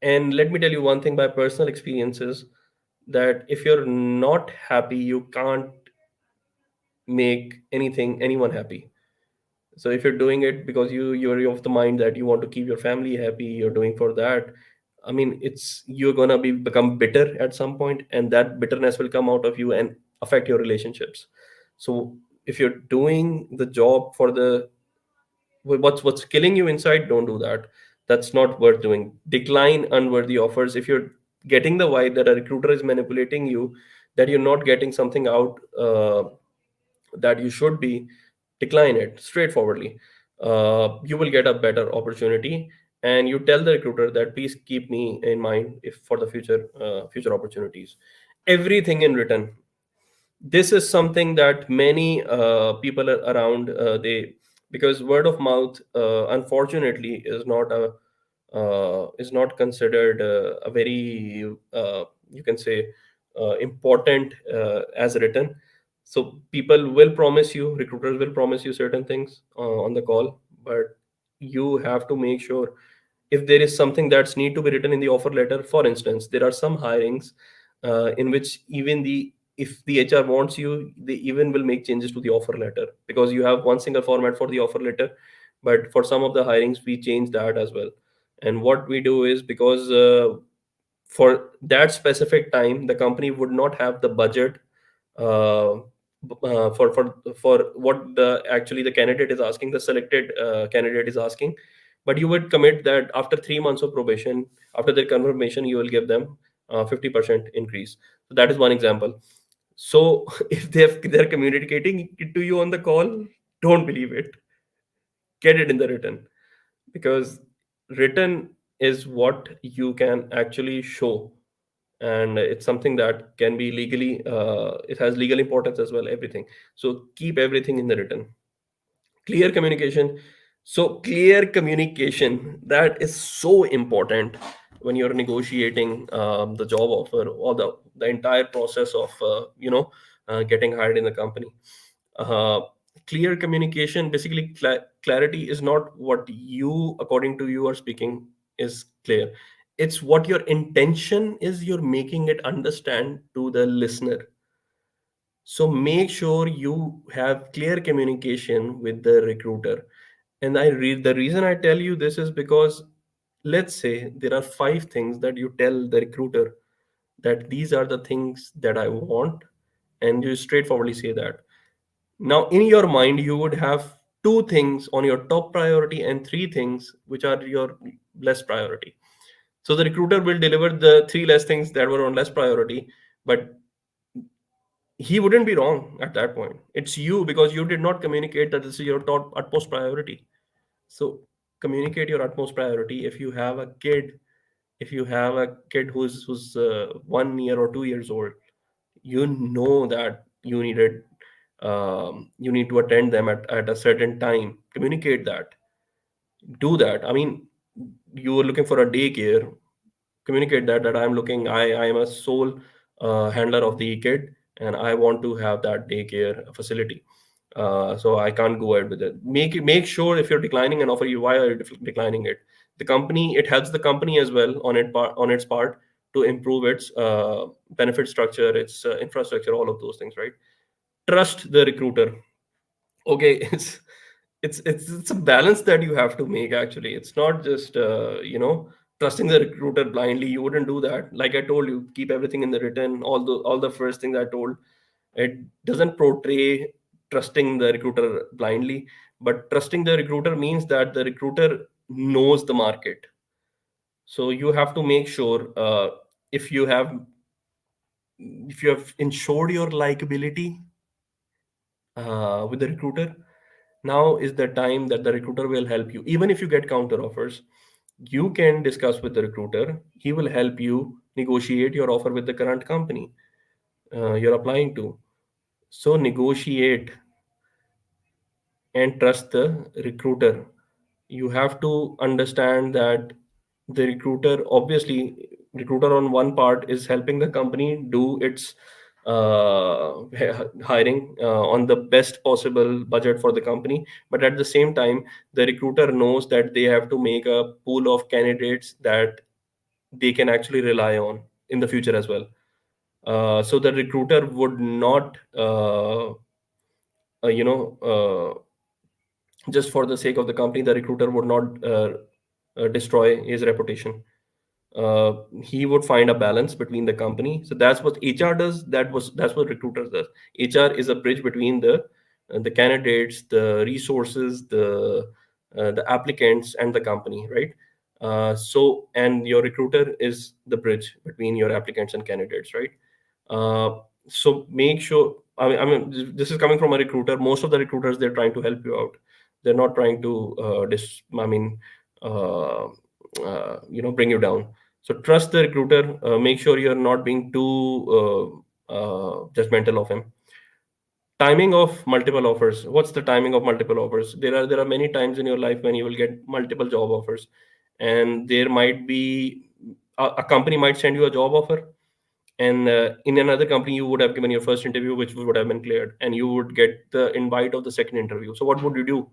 And let me tell you one thing by personal experiences, that if you're not happy, you can't make anyone happy. So if you're doing it because you're of the mind that you want to keep your family happy, you're doing for that, I mean, it's you're gonna become bitter at some point, and that bitterness will come out of you and affect your relationships. So if you're doing the job for the what's killing you inside, don't do that. That's not worth doing. Decline unworthy offers. If you're getting the vibe that a recruiter is manipulating you, that you're not getting something out that you should be, decline it straightforwardly. You will get a better opportunity, and you tell the recruiter that please keep me in mind if for the future opportunities. Everything in written. This is something that many people around they, because word of mouth unfortunately is not considered a very you can say important as written. So people will promise you, recruiters will promise you certain things on the call, but you have to make sure if there is something that's need to be written in the offer letter. For instance, there are some hirings in which even the if the HR wants you, they even will make changes to the offer letter because you have one single format for the offer letter. But for some of the hirings, we change that as well. And what we do is because for that specific time, the company would not have the budget uh, for what the actually the candidate is asking, the selected candidate is asking. But you would commit that after 3 months of probation, after their confirmation, you will give them 50% increase. So that is one example. So if they're communicating it to you on the call, don't believe it. Get it in the written, because written is what you can actually show, and it's something that can be legally it has legal importance as well, everything. So keep everything in the written. Clear communication. So clear communication, that is so important when you're negotiating the job offer or the entire process of getting hired in the company. uh, Clear communication, basically clarity is not what you according to you are speaking is clear. It's what your intention is, you're making it understand to the listener. So make sure you have clear communication with the recruiter. And the reason I tell you this is because let's say there are five things that you tell the recruiter that these are the things that I want, and you straightforwardly say that. Now, in your mind, you would have two things on your top priority and three things which are your less priority. So the recruiter will deliver the three less things that were on less priority, but he wouldn't be wrong at that point. It's you, because you did not communicate that this is your top utmost priority. So communicate your utmost priority. If you have a kid who's 1 year or 2 years old, you know that you need to attend them at a certain time. Communicate that. Do that. I mean, you were looking for a daycare, communicate that I am a sole handler of the kid, and I want to have that daycare facility. So I can't go ahead with it. Make sure if you're declining an offer, you why are you declining it. The company, it helps the company as well on its part to improve its benefit structure, its infrastructure, all of those things, right? Trust the recruiter. Okay. It's a balance that you have to make. Actually, it's not just trusting the recruiter blindly. You wouldn't do that. Like I told you, keep everything in the written. All the first things I told, it doesn't portray trusting the recruiter blindly, but trusting the recruiter means that the recruiter knows the market. So you have to make sure if you have if you have ensured your likability with the recruiter, now is the time that the recruiter will help you. Even if you get counter offers, you can discuss with the recruiter. He will help you negotiate your offer with the current company you're applying to. So negotiate and trust the recruiter. You have to understand that the recruiter on one part is helping the company do its hiring on the best possible budget for the company, but at the same time the recruiter knows that they have to make a pool of candidates that they can actually rely on in the future as well. So the recruiter would not uh, you know just for the sake of the company. The recruiter would not destroy his reputation. He would find a balance between the company. So that's what HR does. That's what recruiters does. HR is a bridge between the candidates, the resources, the applicants, and the company, right? And your recruiter is the bridge between your applicants and candidates, right? Uh, so make sure. This is coming from a recruiter. Most of the recruiters, they're trying to help you out. They're not trying to uh, bring you down. So trust the recruiter. Make sure you're not being too judgmental of him. Timing of multiple offers. What's the timing of multiple offers? There are many times in your life when you will get multiple job offers, and there might be a company might send you a job offer, and in another company you would have given your first interview, which would have been cleared, and you would get the invite of the second interview. So what would you do?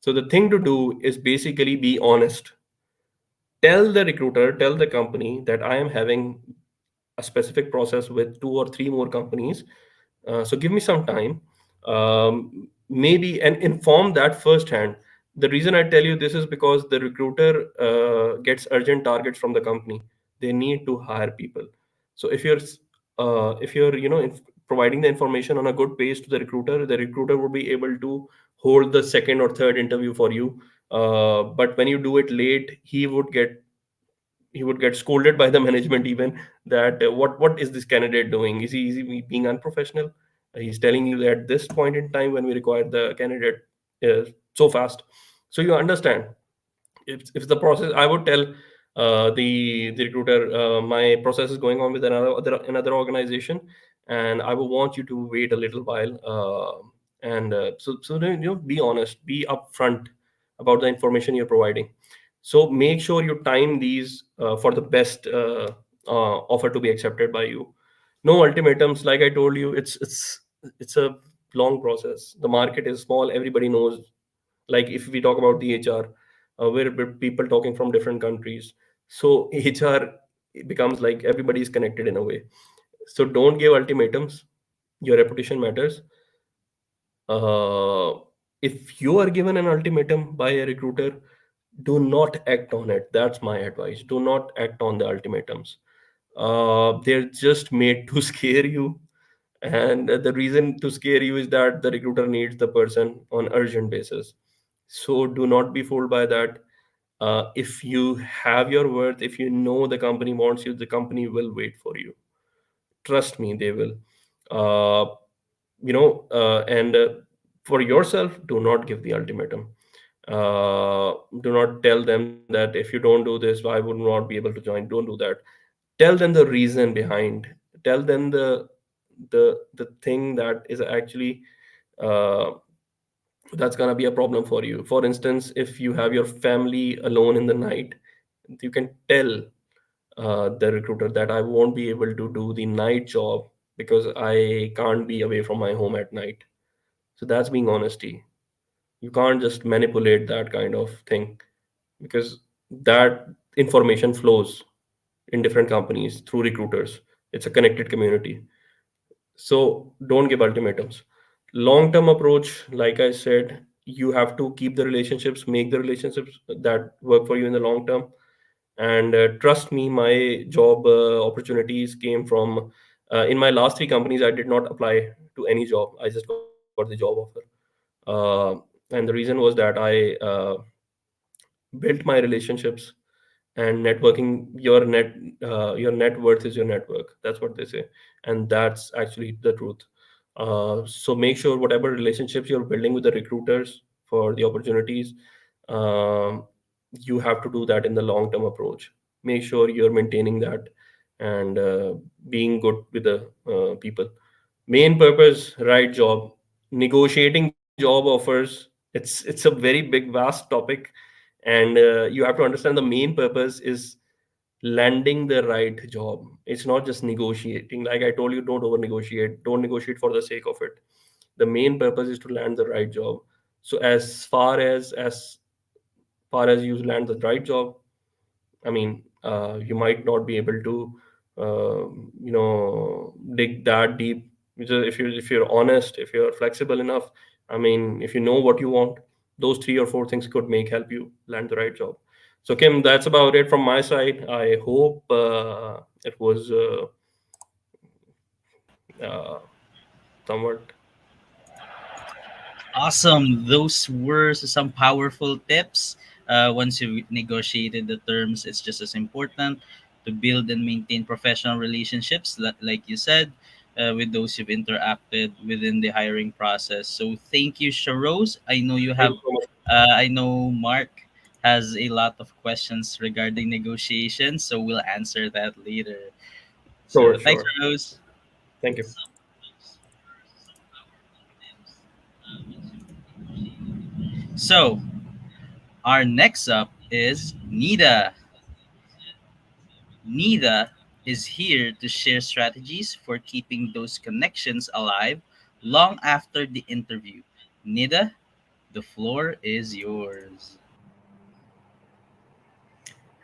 So the thing to do is basically be honest. Tell the recruiter, tell the company that I am having a specific process with two or three more companies. So give me some time, maybe, and inform that firsthand. The reason I tell you this is because the recruiter gets urgent targets from the company. They need to hire people. So if you're providing the information on a good pace to the recruiter will be able to hold the second or third interview for you. But when you do it late, he would get scolded by the management even, that what is this candidate doing? Is he being unprofessional? He's telling you at this point in time when we require the candidate so fast. So you understand, if the process, I would tell the recruiter, my process is going on with another organization, and I will want you to wait a little while. And then, be honest, be upfront about the information you're providing. So make sure you time these for the best offer to be accepted by you. No ultimatums. Like I told you, it's a long process. The market is small. Everybody knows. Like if we talk about the HR, we're people talking from different countries. So HR becomes like everybody is connected in a way. So don't give ultimatums. Your reputation matters. uh, if you are given an ultimatum by a recruiter, do not act on it. That's my advice. Do not act on the ultimatums. They're just made to scare you, and the reason to scare you is that the recruiter needs the person on urgent basis. So do not be fooled by that. If you have your worth, if you know the company wants you, the company will wait for you. Trust me, they will. uh, and For yourself, do not give the ultimatum. Do not tell them that if you don't do this, I would not be able to join. Don't do that. Tell them the reason behind. Tell them the thing that is actually uh, that's gonna be a problem for you. For instance, if you have your family alone in the night, you can tell the recruiter that I won't be able to do the night job because I can't be away from my home at night. So that's being honesty. You can't just manipulate that kind of thing, because that information flows in different companies through recruiters. It's a connected community. So don't give ultimatums. Long term approach, like I said, you have to keep the relationships, make the relationships that work for you in the long term. And trust me, my job opportunities came from in my last three companies. I did not apply to any job. I just got the job offer. And the reason was that I built my relationships, and networking, your net worth is your network. That's what they say, and that's actually the truth. So make sure whatever relationships you're building with the recruiters for the opportunities, um, you have to do that in the long term approach. Make sure you're maintaining that, and being good with the people. Main purpose, right job. Negotiating job offers, it's a very big vast topic, and you have to understand the main purpose is landing the right job. It's not just negotiating. Like I told you, don't over negotiate. Don't negotiate for the sake of it. The main purpose is to land the right job. So as far as you land the right job, I mean, you might not be able to, dig that deep. Because if you're honest, if you're flexible enough, I mean, if you know what you want, those 3 or 4 things could make help you land the right job. So Kim, that's about it from my side. I hope it was uh, somewhat. Awesome. Those were some powerful tips. Once you negotiated the terms, it's just as important to build and maintain professional relationships, like you said, with those you've interacted within the hiring process. So thank you, Sharose. I know you Thank have, you so much. I know Mark has a lot of questions regarding negotiations, so we'll answer that later. Sure, So thanks, sure. Rose. Thank you. So our next up is Nida. Nida is here to share strategies for keeping those connections alive long after the interview. Nida, the floor is yours.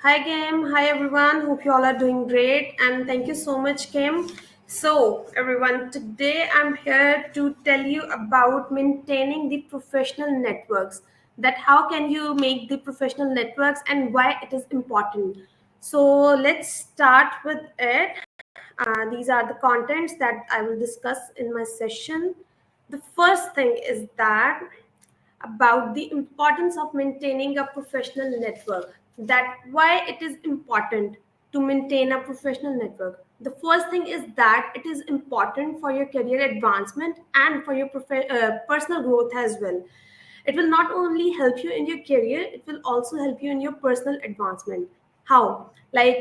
Hi, Kim. Hi, everyone. Hope you all are doing great. And thank you so much, Kim. So, everyone, today I'm here to tell you about maintaining the professional networks. That how can you make the professional networks and why it is important. So, let's start with it. These are the contents that I will discuss in my session. The first thing is that about the importance of maintaining a professional network, that why it is important to maintain a professional network. The first thing is that it is important for your career advancement and for your personal growth as well. It will not only help you in your career, it will also help you in your personal advancement. How? Like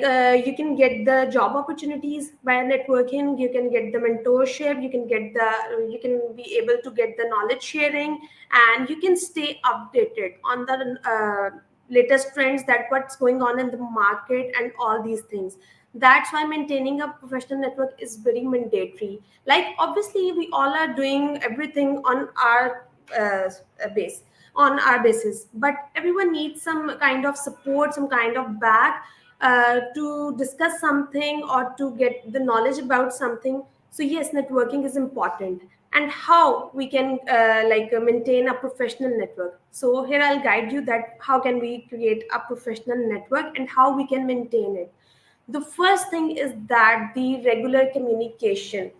you can get the job opportunities by networking, you can get the mentorship, you can be able to get the knowledge sharing, and you can stay updated on the latest trends, that what's going on in the market and all these things. That's why maintaining a professional network is very mandatory. Like obviously we all are doing everything on our base on our basis, but everyone needs some kind of support, some kind of back to discuss something or to get the knowledge about something. So yes, networking is important. And how we can maintain a professional network. So here I'll guide you that how can we create a professional network and how we can maintain it. The first thing is that the regular communication,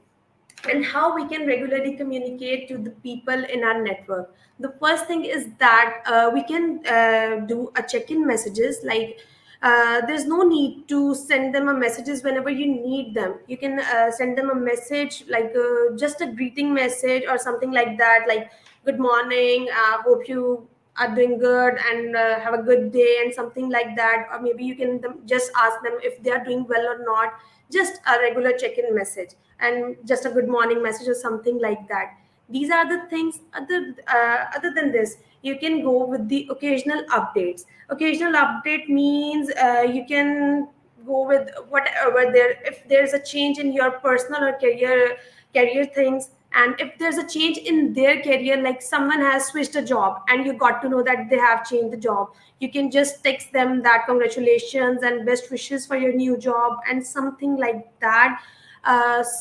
and how we can regularly communicate to the people in our network. The first thing is that we can do a check-in messages, like there's no need to send them a messages whenever you need them. You can send them a message like just a greeting message or something like that, like good morning, hope you are doing good and have a good day and something like that. Or maybe you can just ask them if they are doing well or not, just a regular check-in message and just a good morning message or something like that. These are the things. Other than this, you can go with the occasional updates. Occasional update means you can go with whatever there, if there's a change in your personal or career things, and if there's a change in their career, like someone has switched a job and you got to know that they have changed the job, you can just text them that congratulations and best wishes for your new job and something like that.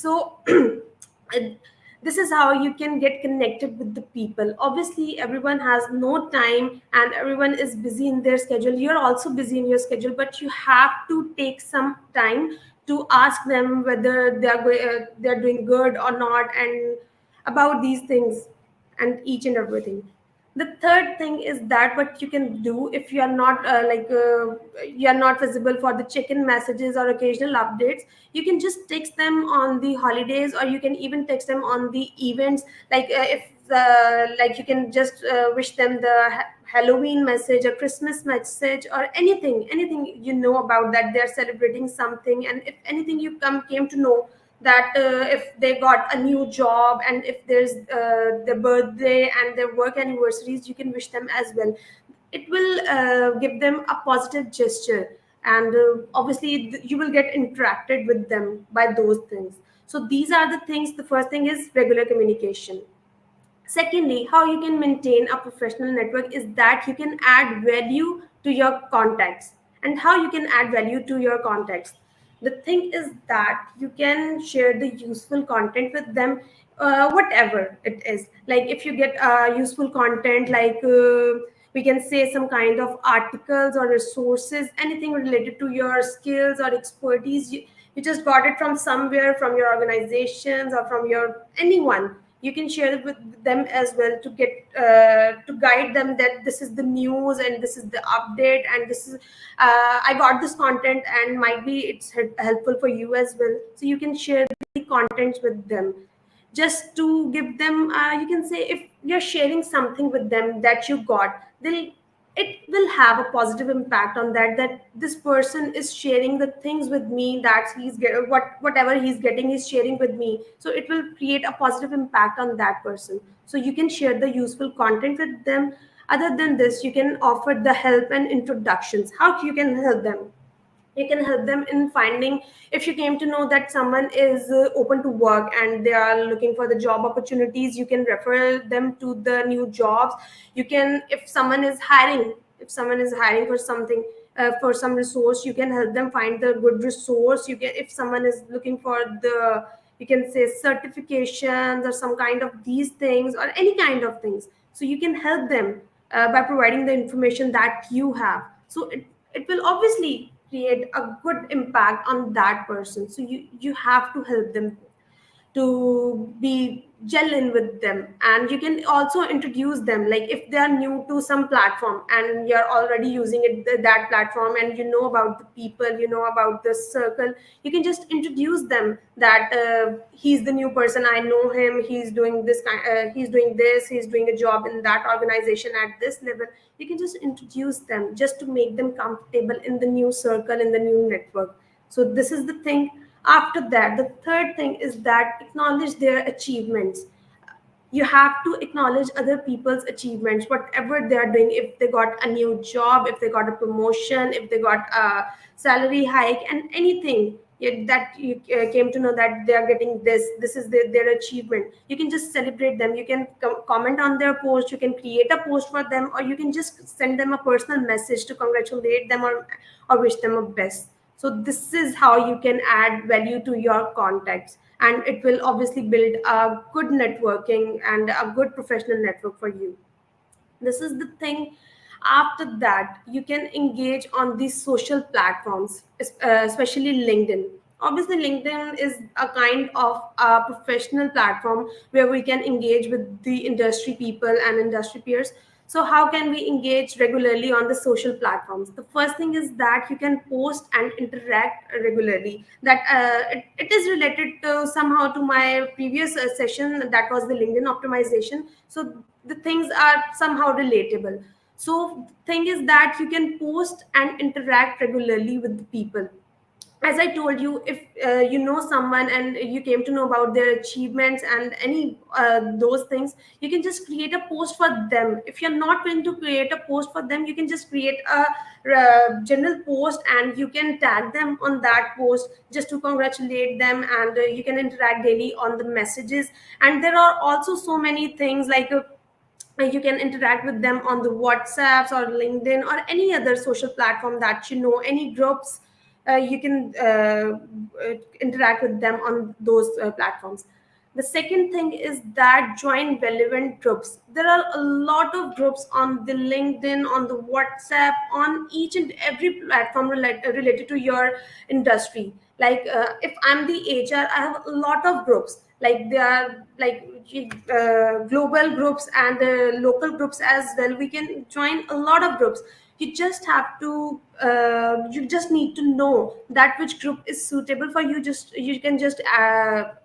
So this is how you can get connected with the people. Obviously everyone has no time and everyone is busy in their schedule, you're also busy in your schedule, but you have to take some time to ask them whether they're doing good or not, and about these things and each and everything. The third thing is that what you can do if you are not you are not visible for the check-in messages or occasional updates, you can just text them on the holidays, or you can even text them on the events. Like if like you can just wish them the Halloween message or Christmas message or anything you know about that they're celebrating something. And if anything you came to know that if they got a new job and if there's their birthday and their work anniversaries, you can wish them as well. It will give them a positive gesture, and obviously you will get interacted with them by those things. So these are the things. The first thing is regular communication. Secondly, how you can maintain a professional network is that you can add value to your contacts. And how you can add value to your contacts? The thing is that you can share the useful content with them. whatever it is. Like if you get useful content, like we can say some kind of articles or resources, anything related to your skills or expertise, you just got it from somewhere, from your organizations or from your anyone, you can share it with them as well to get to guide them that this is the news and this is the update and this is I got this content and might be it's helpful for you as well. So you can share the contents with them just to give them you can say if you're sharing something with them that you got, they'll it will have a positive impact on that, that this person is sharing the things with me that whatever he's getting he's sharing with me, so it will create a positive impact on that person. So you can share the useful content with them. Other than this, you can offer the help and introductions, how you can help them. You can help them in finding, if you came to know that someone is open to work and they are looking for the job opportunities, you can refer them to the new jobs. You can, if someone is hiring, if someone is hiring for something, for some resource, you can help them find the good resource. You can, if someone is looking for the, you can say certifications or some kind of these things or any kind of things, so you can help them by providing the information that you have. So it will obviously create a good impact on that person. So you have to help them to be gel in with them. And you can also introduce them, like if they are new to some platform and you're already using it, that platform, and you know about the people, you know about the circle, you can just introduce them that he's the new person, I know him, he's doing this kind, he's doing this, he's doing a job in that organization at this level. You can just introduce them just to make them comfortable in the new circle, in the new network. So this is the thing. After that, the third thing is that acknowledge their achievements. You have to acknowledge other people's achievements, whatever they are doing. If they got a new job, if they got a promotion, if they got a salary hike, and anything that you came to know that they are getting this is their achievement, you can just celebrate them. You can comment on their post, you can create a post for them, or you can just send them a personal message to congratulate them, or wish them a best. So this is how you can add value to your contacts, and it will obviously build a good networking and a good professional network for you. This is the thing. After that, you can engage on these social platforms, especially LinkedIn. Obviously LinkedIn is a kind of a professional platform where we can engage with the industry people and industry peers. So how can we engage regularly on the social platforms? The first thing is that you can post and interact regularly. That it is related to somehow to my previous session, that was the LinkedIn optimization. So the things are somehow relatable. So the thing is that you can post and interact regularly with the people. As I told you, if you know someone and you came to know about their achievements and any those things, you can just create a post for them. If you're not going to create a post for them, you can just create a general post and you can tag them on that post just to congratulate them, and you can interact daily on the messages. And there are also so many things like you can interact with them on the WhatsApps or LinkedIn or any other social platform that you know, any groups. You can interact with them on those platforms. The second thing is that join relevant groups. There are a lot of groups on the LinkedIn, on the WhatsApp, on each and every platform related to your industry. Like if I'm the HR, I have a lot of groups. Like they are like global groups and local groups as well. We can join a lot of groups. You just have to you just need to know that which group is suitable for you. Just you can just add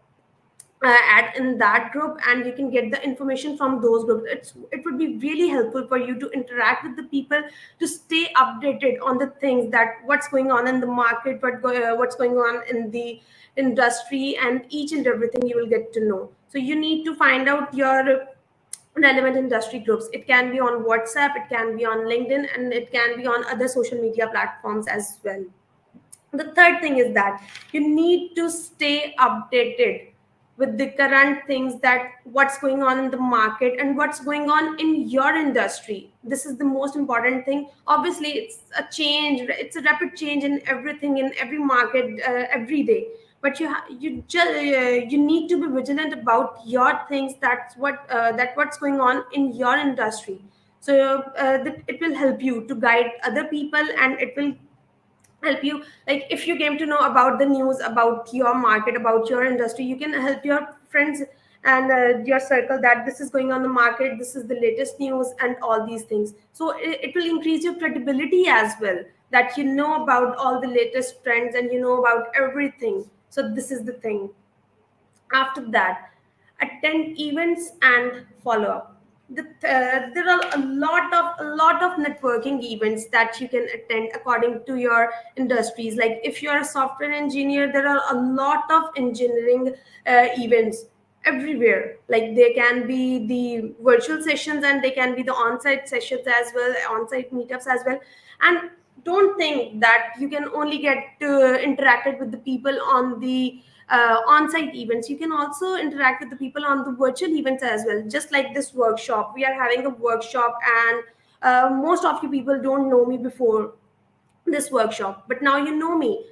in that group, and you can get the information from those groups. It would be really helpful for you to interact with the people, to stay updated on the things that what's going on in the market, what's going on in the industry, and each and everything you will get to know. So you need to find out your relevant industry groups. It can be on WhatsApp, it can be on LinkedIn, and it can be on other social media platforms as well. The third thing is that you need to stay updated with the current things, that what's going on in the market and what's going on in your industry. This is the most important thing. Obviously it's a change, it's a rapid change in everything, in every market, every day. but you need to be vigilant about your things. That what's going on in your industry. So it will help you to guide other people, and it will help you, like if you came to know about the news about your market, about your industry, you can help your friends and your circle that this is going on the market, this is the latest news and all these things. So it will increase your credibility as well, that you know about all the latest trends and you know about everything. So this is the thing. After that, attend events and follow up. There are a lot of networking events that you can attend according to your industries. Like if you are a software engineer, there are a lot of engineering events everywhere. Like they can be the virtual sessions and they can be the on-site sessions as well, on-site meetups as well. And don't think that you can only get interacted with the people on the on-site events. You can also interact with the people on the virtual events as well. Just like this workshop, we are having a workshop, and most of you people don't know me before this workshop, but now you know me.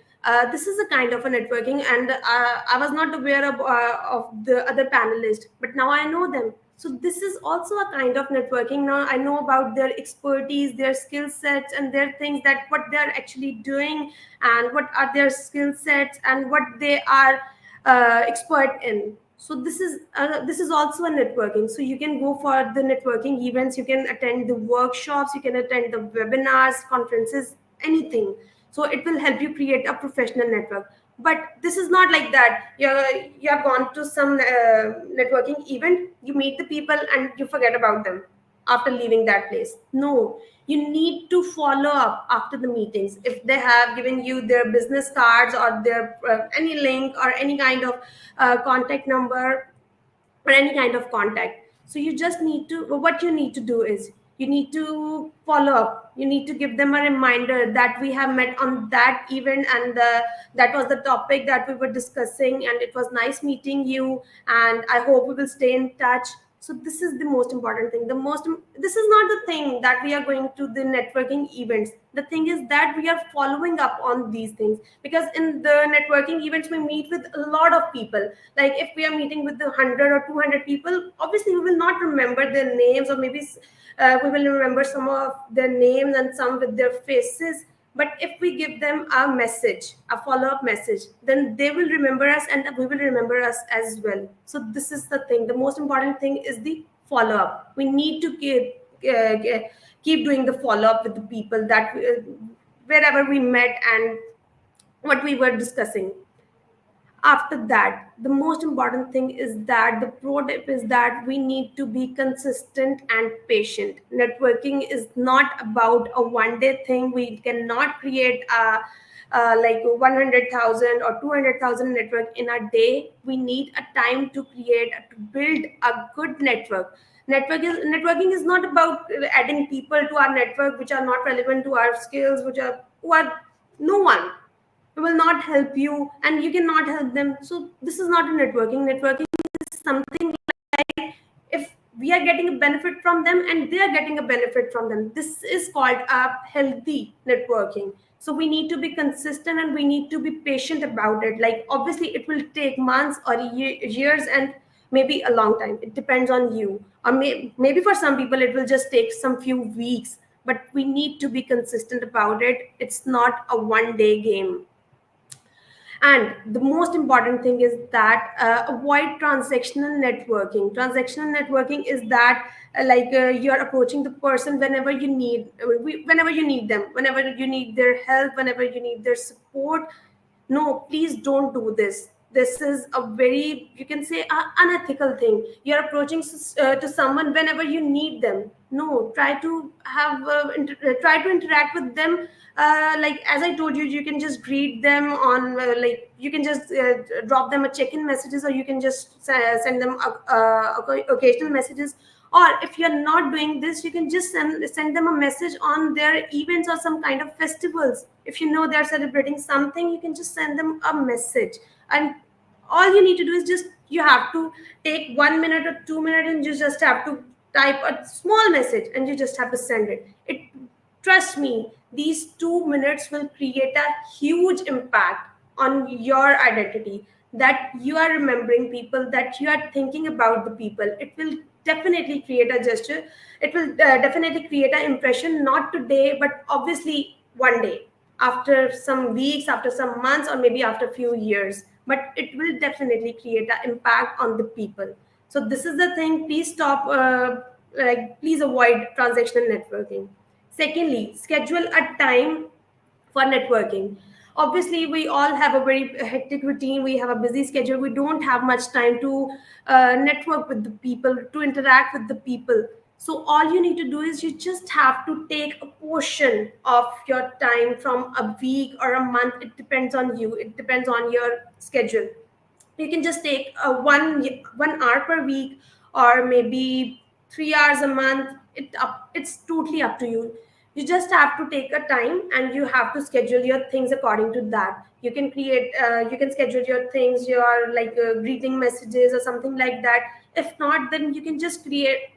This is a kind of a networking, and I was not aware of the other panelists, but now I know them. So this is also a kind of networking. Now I know about their expertise, their skill sets, and their things, that what they're actually doing, and what are their skill sets, and what they are expert in. So this is also a networking. So you can go for the networking events, you can attend the workshops, you can attend the webinars, conferences, anything. So it will help you create a professional network. But this is not like that you have gone to some networking event, you meet the people and you forget about them after leaving that place. No, you need to follow up after the meetings. If they have given you their business cards or their any link or any kind of contact number or any kind of contact, so you just need to, what you need to do is you need to follow up. You need to give them a reminder that we have met on that event, and that was the topic that we were discussing, and it was nice meeting you, and I hope we will stay in touch. So this is the most important thing. This is not the thing that we are going to the networking events. The thing is that we are following up on these things, because in the networking events we meet with a lot of people. Like if we are meeting with the 100 or 200 people, obviously we will not remember their names, or maybe we will remember some of their names and some with their faces. But if we give them a message, a follow-up message, then they will remember us and we will remember us as well. So this is the thing. The most important thing is the follow-up. We need to keep doing the follow-up with the people that wherever we met and what we were discussing. After that, the most important thing is that the pro tip is that we need to be consistent and patient. Networking is not about a one day thing. We cannot create like 100,000 or 200,000 network in a day. We need a time to create, to build a good network. Networking is not about adding people to our network which are not relevant to our skills, which are who are no one, will not help you and you cannot help them. So this is not a networking is something like, if we are getting a benefit from them and they are getting a benefit from them, this is called a healthy networking. So we need to be consistent and we need to be patient about it. Like obviously it will take months or years and maybe a long time, it depends on you, or maybe for some people it will just take some few weeks. But we need to be consistent about it. It's not a one day game. And the most important thing is that avoid transactional networking is that you're approaching the person whenever you need, whenever you need them, whenever you need their help, whenever you need their support. No, please don't do this. This is a very, you can say, unethical thing. You're approaching to someone whenever you need them. No, try to have try to interact with them. Like as I told you, you can just greet them on like you can just drop them a check-in messages, or you can just send them occasional messages. Or if you're not doing this, you can just send them a message on their events or some kind of festivals. If you know they're celebrating something, you can just send them a message. And all you need to do is just, you have to take 1 minute or 2 minutes, and you just have to type a small message and you just have to send it. Trust me, these 2 minutes will create a huge impact. on your identity, that you are remembering people, that you are thinking about the people. It will definitely create a gesture. It will definitely create an impression, not today, but obviously one day, after some weeks, after some months, or maybe after a few years. But it will definitely create an impact on the people. So this is the thing. Please stop. Please avoid transactional networking. Secondly, schedule a time for networking. Obviously, we all have a very hectic routine. We have a busy schedule. We don't have much time to network with the people, to interact with the people. So all you need to do is you just have to take a portion of your time from a week or a month. It depends on you. It depends on your schedule. You can just take one hour per week, or maybe 3 hours a month. It's totally up to you. You just have to take a time, and you have to schedule your things according to that. You can schedule your things, your like greeting messages or something like that. If not, then you can just create.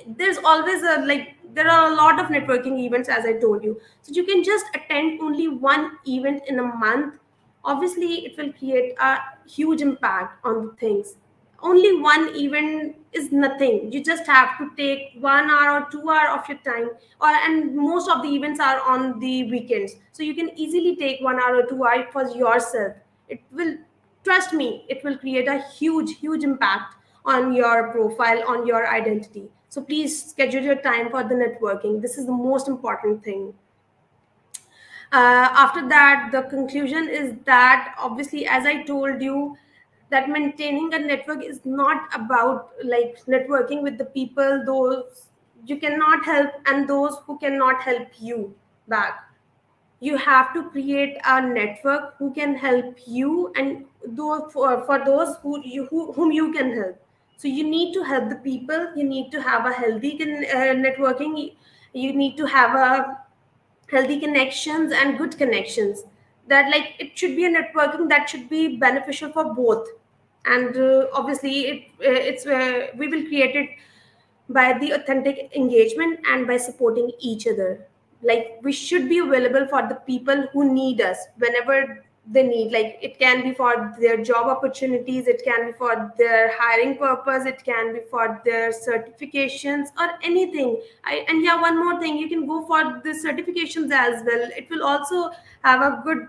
There's always a like there are a lot of networking events, as I told you. So you can just attend only one event in a month. Obviously it will create a huge impact on the things. Only one event is nothing. You just have to take 1 hour or 2 hour of your time, and most of the events are on the weekends, so you can easily take 1 hour or 2 hour for yourself. It will, trust me, it will create a huge impact on your profile, on your identity. So please schedule your time for the networking. This is the most important thing. After that, the conclusion is that obviously, as I told you, that maintaining a network is not about like networking with the people those you cannot help and those who cannot help you back. You have to create a network who can help you, and for those whom you can help. So you need to help the people. You need to have a healthy networking. You need to have a healthy connections and good connections. That like it should be a networking that should be beneficial for both. And obviously we will create it by the authentic engagement and by supporting each other. Like we should be available for the people who need us whenever they need. Like it can be for their job opportunities, it can be for their hiring purpose, it can be for their certifications or anything. And yeah, one more thing, you can go for the certifications as well. It will also have a good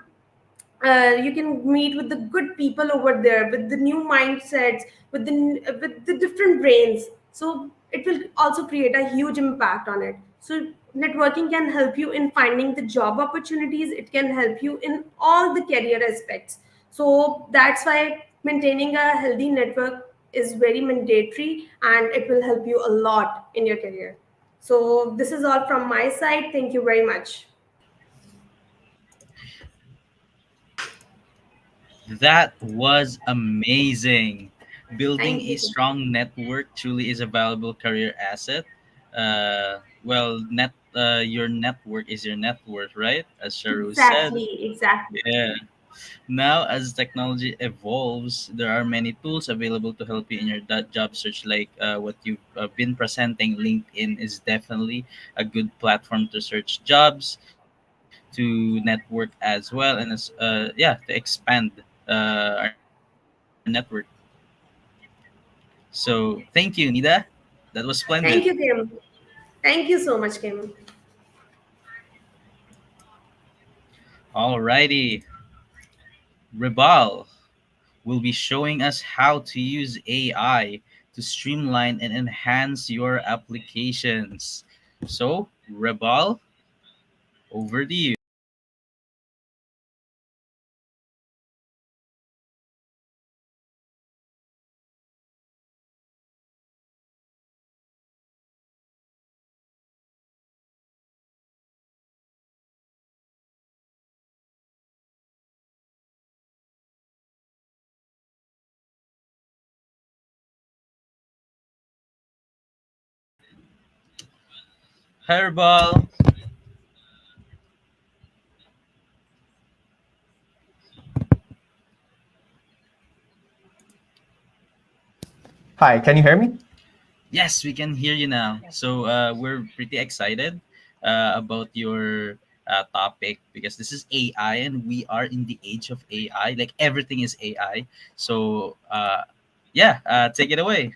you can meet with the good people over there with the new mindsets, with the different brains. So it will also create a huge impact on it. So networking can help you in finding the job opportunities. It can help you in all the career aspects. So that's why maintaining a healthy network is very mandatory, and it will help you a lot in your career. So this is all from my side. Thank you very much. That was amazing. Building Thank a you. strong network truly is a valuable career asset. Your network is your net worth, right? As Sharu said. Exactly. Yeah. Now, as technology evolves, there are many tools available to help you in your job search, like what you've been presenting. LinkedIn is definitely a good platform to search jobs, to network as well, and to expand our network. So, thank you, Nida. That was splendid. Thank you, Kim. Thank you so much, Kim. Alrighty, Rebal will be showing us how to use AI to streamline and enhance your applications. So, Rebal, over to you. Hi, Rebal. Hi, can you hear me? Yes, we can hear you now. So, we're pretty excited about your topic because this is AI and we are in the age of AI. Like everything is AI. So yeah, take it away.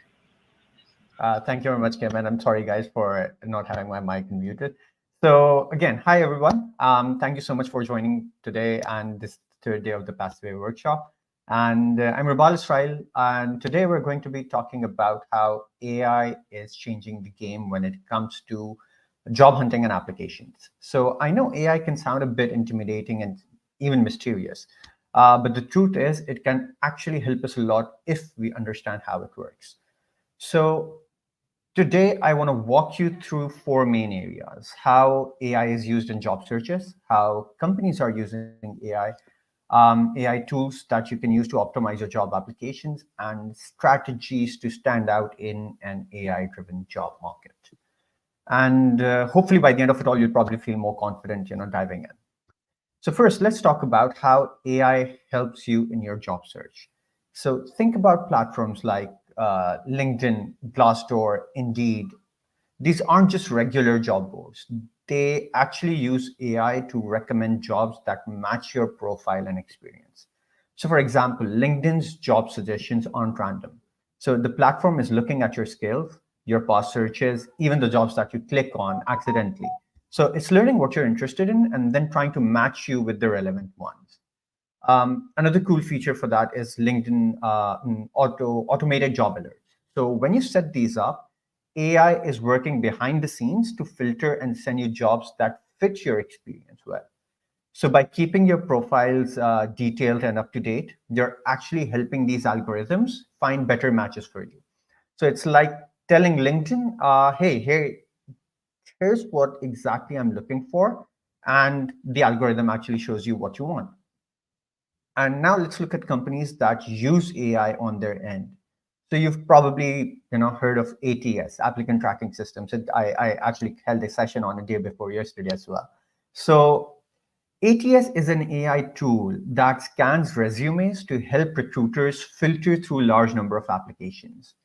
Thank you very much, Kim, and I'm sorry, guys, for not having my mic unmuted. So again, hi everyone. Thank you so much for joining today and this third day of the Pathway workshop. And I'm Rabal Israel, and today we're going to be talking about how AI is changing the game when it comes to job hunting and applications. So I know AI can sound a bit intimidating and even mysterious, but the truth is it can actually help us a lot if we understand how it works. So today, I want to walk you through four main areas: how AI is used in job searches, how companies are using AI tools that you can use to optimize your job applications, and strategies to stand out in an AI driven job market. And hopefully, by the end of it all, you'll probably feel more confident, diving in. So first, let's talk about how AI helps you in your job search. So think about platforms like LinkedIn, Glassdoor, Indeed. These aren't just regular job boards. They actually use AI to recommend jobs that match your profile and experience. So for example, LinkedIn's job suggestions aren't random. So the platform is looking at your skills, your past searches, even the jobs that you click on accidentally. So it's learning what you're interested in and then trying to match you with the relevant ones. Another cool feature for that is LinkedIn automated job alerts. So when you set these up, AI is working behind the scenes to filter and send you jobs that fit your experience well. So by keeping your profiles detailed and up to date, you're actually helping these algorithms find better matches for you. So it's like telling LinkedIn, hey, here's what exactly I'm looking for, and the algorithm actually shows you what you want. And now let's look at companies that use AI on their end. So you've probably heard of ATS, applicant tracking systems. I actually held a session on a day before yesterday as well. So ATS is an AI tool that scans resumes to help recruiters filter through a large number of applications.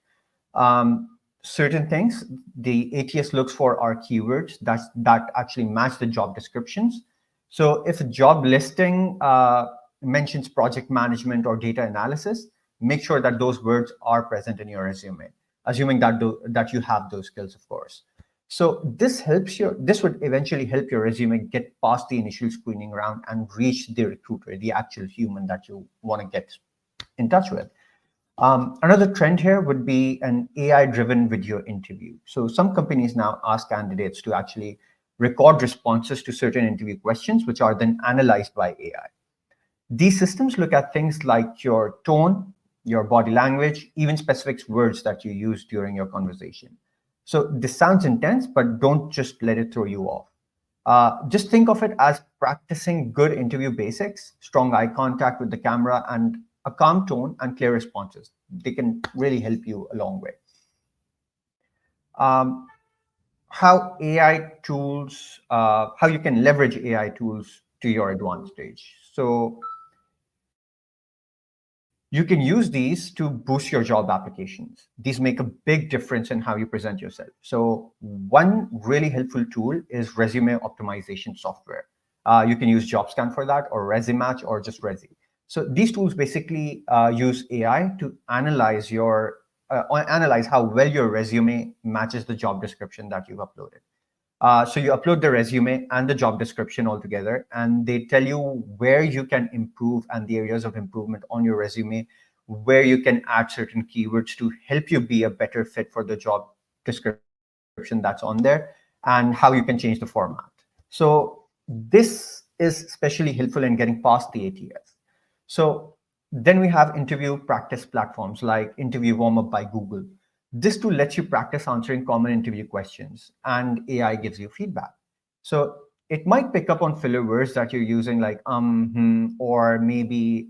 Certain things the ATS looks for are keywords that actually match the job descriptions. So if a job listing mentions project management or data analysis, make sure that those words are present in your resume, assuming that you have those skills, of course. So this would eventually help your resume get past the initial screening round and reach the recruiter, the actual human that you want to get in touch with. Another trend here would be an AI-driven video interview. So some companies now ask candidates to actually record responses to certain interview questions, which are then analyzed by AI. These systems look at things like your tone, your body language, even specific words that you use during your conversation. So this sounds intense, but don't just let it throw you off. Just think of it as practicing good interview basics, strong eye contact with the camera, and a calm tone and clear responses. They can really help you a long way. Um, how you can leverage AI tools to your advantage. So you can use these to boost your job applications. These make a big difference in how you present yourself. So one really helpful tool is resume optimization software. You can use JobScan for that, or ResuMatch, or just Resi. So these tools basically use AI to analyze how well your resume matches the job description that you've uploaded. So you upload the resume and the job description all together, and they tell you where you can improve and the areas of improvement on your resume, where you can add certain keywords to help you be a better fit for the job description that's on there, and how you can change the format. So this is especially helpful in getting past the ATS. So then we have interview practice platforms like Interview Warmup by Google. This tool lets you practice answering common interview questions, and AI gives you feedback. So it might pick up on filler words that you're using, like or maybe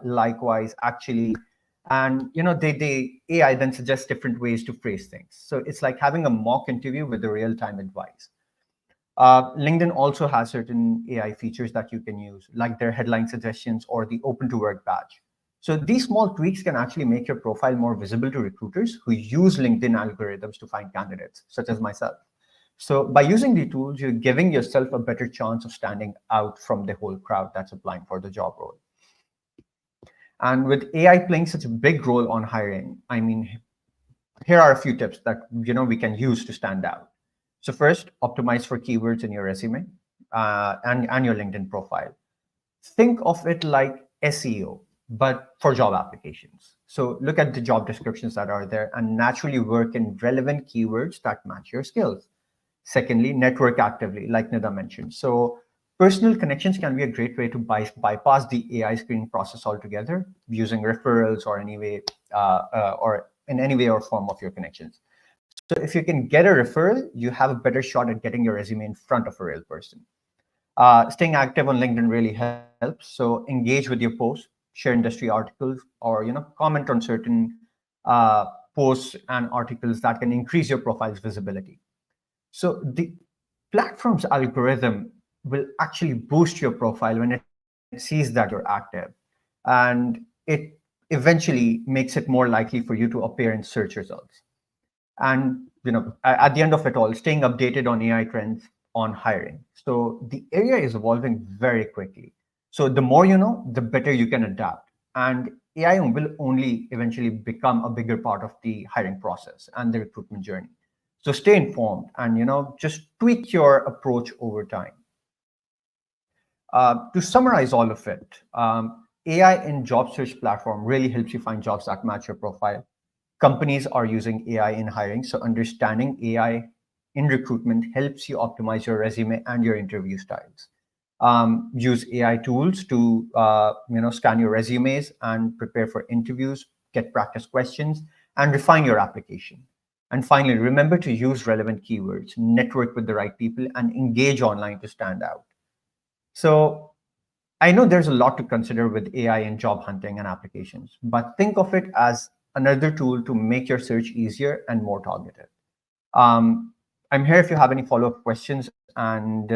likewise, actually, and they AI then suggests different ways to phrase things. So it's like having a mock interview with the real time advice. LinkedIn also has certain AI features that you can use, like their headline suggestions or the open to work badge. So these small tweaks can actually make your profile more visible to recruiters who use LinkedIn algorithms to find candidates, such as myself. So by using the tools, you're giving yourself a better chance of standing out from the whole crowd that's applying for the job role. And with AI playing such a big role on hiring, I mean, here are a few tips that we can use to stand out. So first, optimize for keywords in your resume and your LinkedIn profile. Think of it like SEO, but for job applications. So look at the job descriptions that are there and naturally work in relevant keywords that match your skills. Secondly, network actively, like Nida mentioned. So personal connections can be a great way to bypass the AI screening process altogether using referrals or any way or in any way or form of your connections. So if you can get a referral, you have a better shot at getting your resume in front of a real person. Staying active on LinkedIn really helps. So engage with your posts, share industry articles, or comment on certain posts and articles that can increase your profile's visibility. So the platform's algorithm will actually boost your profile when it sees that you're active, and it eventually makes it more likely for you to appear in search results. And at the end of it all, staying updated on AI trends on hiring. So the area is evolving very quickly. So the more you know, the better you can adapt. And AI will only eventually become a bigger part of the hiring process and the recruitment journey. So stay informed and just tweak your approach over time. To summarize all of it, AI in job search platform really helps you find jobs that match your profile. Companies are using AI in hiring, so understanding AI in recruitment helps you optimize your resume and your interview styles. Use AI tools to scan your resumes and prepare for interviews, get practice questions, and refine your application. And finally, remember to use relevant keywords, network with the right people, and engage online to stand out. So I know there's a lot to consider with AI in job hunting and applications, but think of it as another tool to make your search easier and more targeted. Um, I'm here if you have any follow-up questions, and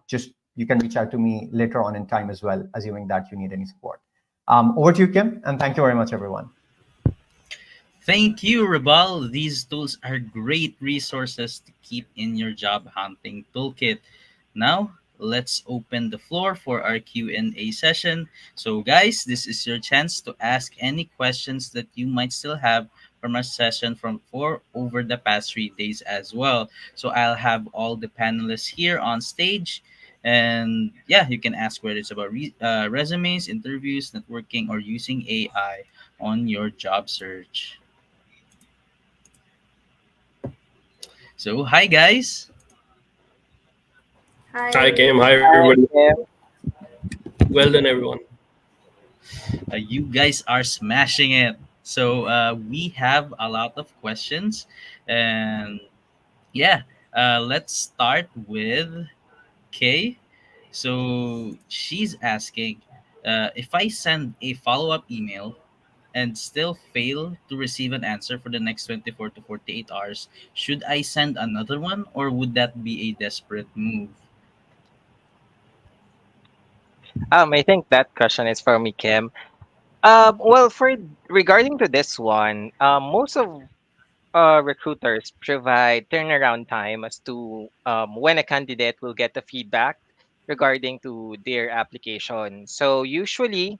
just you can reach out to me later on in time as well, assuming that you need any support. Over to you, Kim, and thank you very much, everyone. Thank you, Rabal. These tools are great resources to keep in your job hunting toolkit. Now, let's open the floor for our Q&A session. So, guys, this is your chance to ask any questions that you might still have from our session from for over the past 3 days as well. So, I'll have all the panelists here on stage. And yeah, you can ask whether it's about resumes, interviews, networking, or using AI on your job search. So, hi guys. Hi, Hi. Cam. Hi, Hi, everybody. Kim. Well done, everyone. You guys are smashing it. So, we have a lot of questions. And yeah, let's start with Kay. So, she's asking if I send a follow up email and still fail to receive an answer for the next 24 to 48 hours, should I send another one or would that be a desperate move? I think that question is for me, Kim. Well, for regarding to this one, most of recruiters provide turnaround time as to when a candidate will get the feedback regarding to their application. So usually,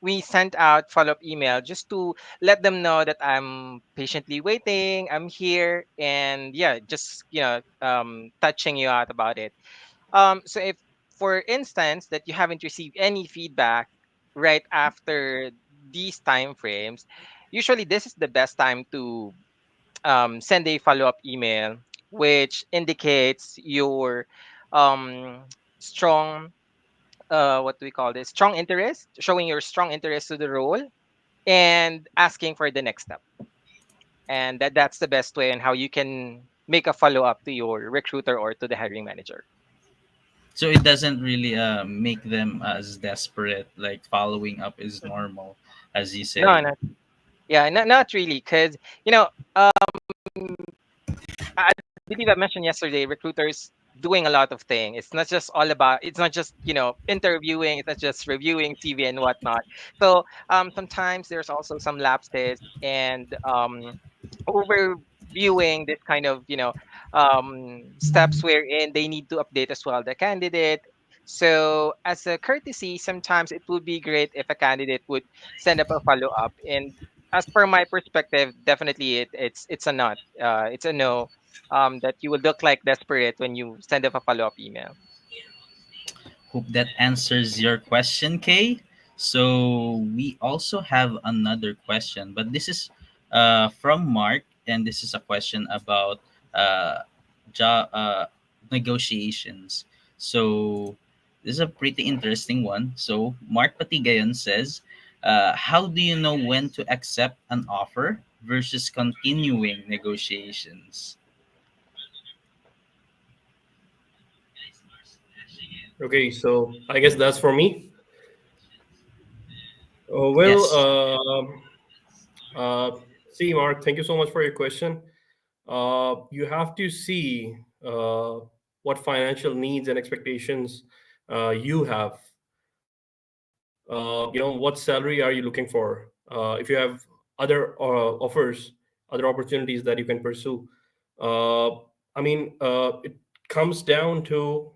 we sent out follow-up email just to let them know that I'm patiently waiting, I'm here, and yeah, just touching you out about it. So if, for instance, that you haven't received any feedback right after these time frames, usually this is the best time to send a follow-up email, which indicates your strong, what do we call this? Strong interest, showing your strong interest to the role and asking for the next step. And that's the best way on how you can make a follow-up to your recruiter or to the hiring manager. So it doesn't really make them as desperate. Like following up is normal, as you No, say. not yeah, not really, because you know, I believe I mentioned yesterday, recruiters doing a lot of things. It's not just all about. It's not just interviewing. It's not just reviewing CV and whatnot. So sometimes there's also some lapses and over interviewing, this kind of steps wherein they need to update as well the candidate. So as a courtesy, sometimes it would be great if a candidate would send up a follow up. And as per my perspective, definitely it's a not. It's a no. That you will look like desperate when you send up a follow up email. Hope that answers your question, Kay. So we also have another question, but this is from Mark, and this is a question about uh, negotiations. So this is a pretty interesting one. So Mark Patigayon says, "How do you know when to accept an offer versus continuing negotiations?" Okay, so I guess that's for me. Well, Yes. see, Mark, thank you so much for your question. You have to see what financial needs and expectations you have. What salary are you looking for? If you have other offers, other opportunities that you can pursue. Uh, it comes down to,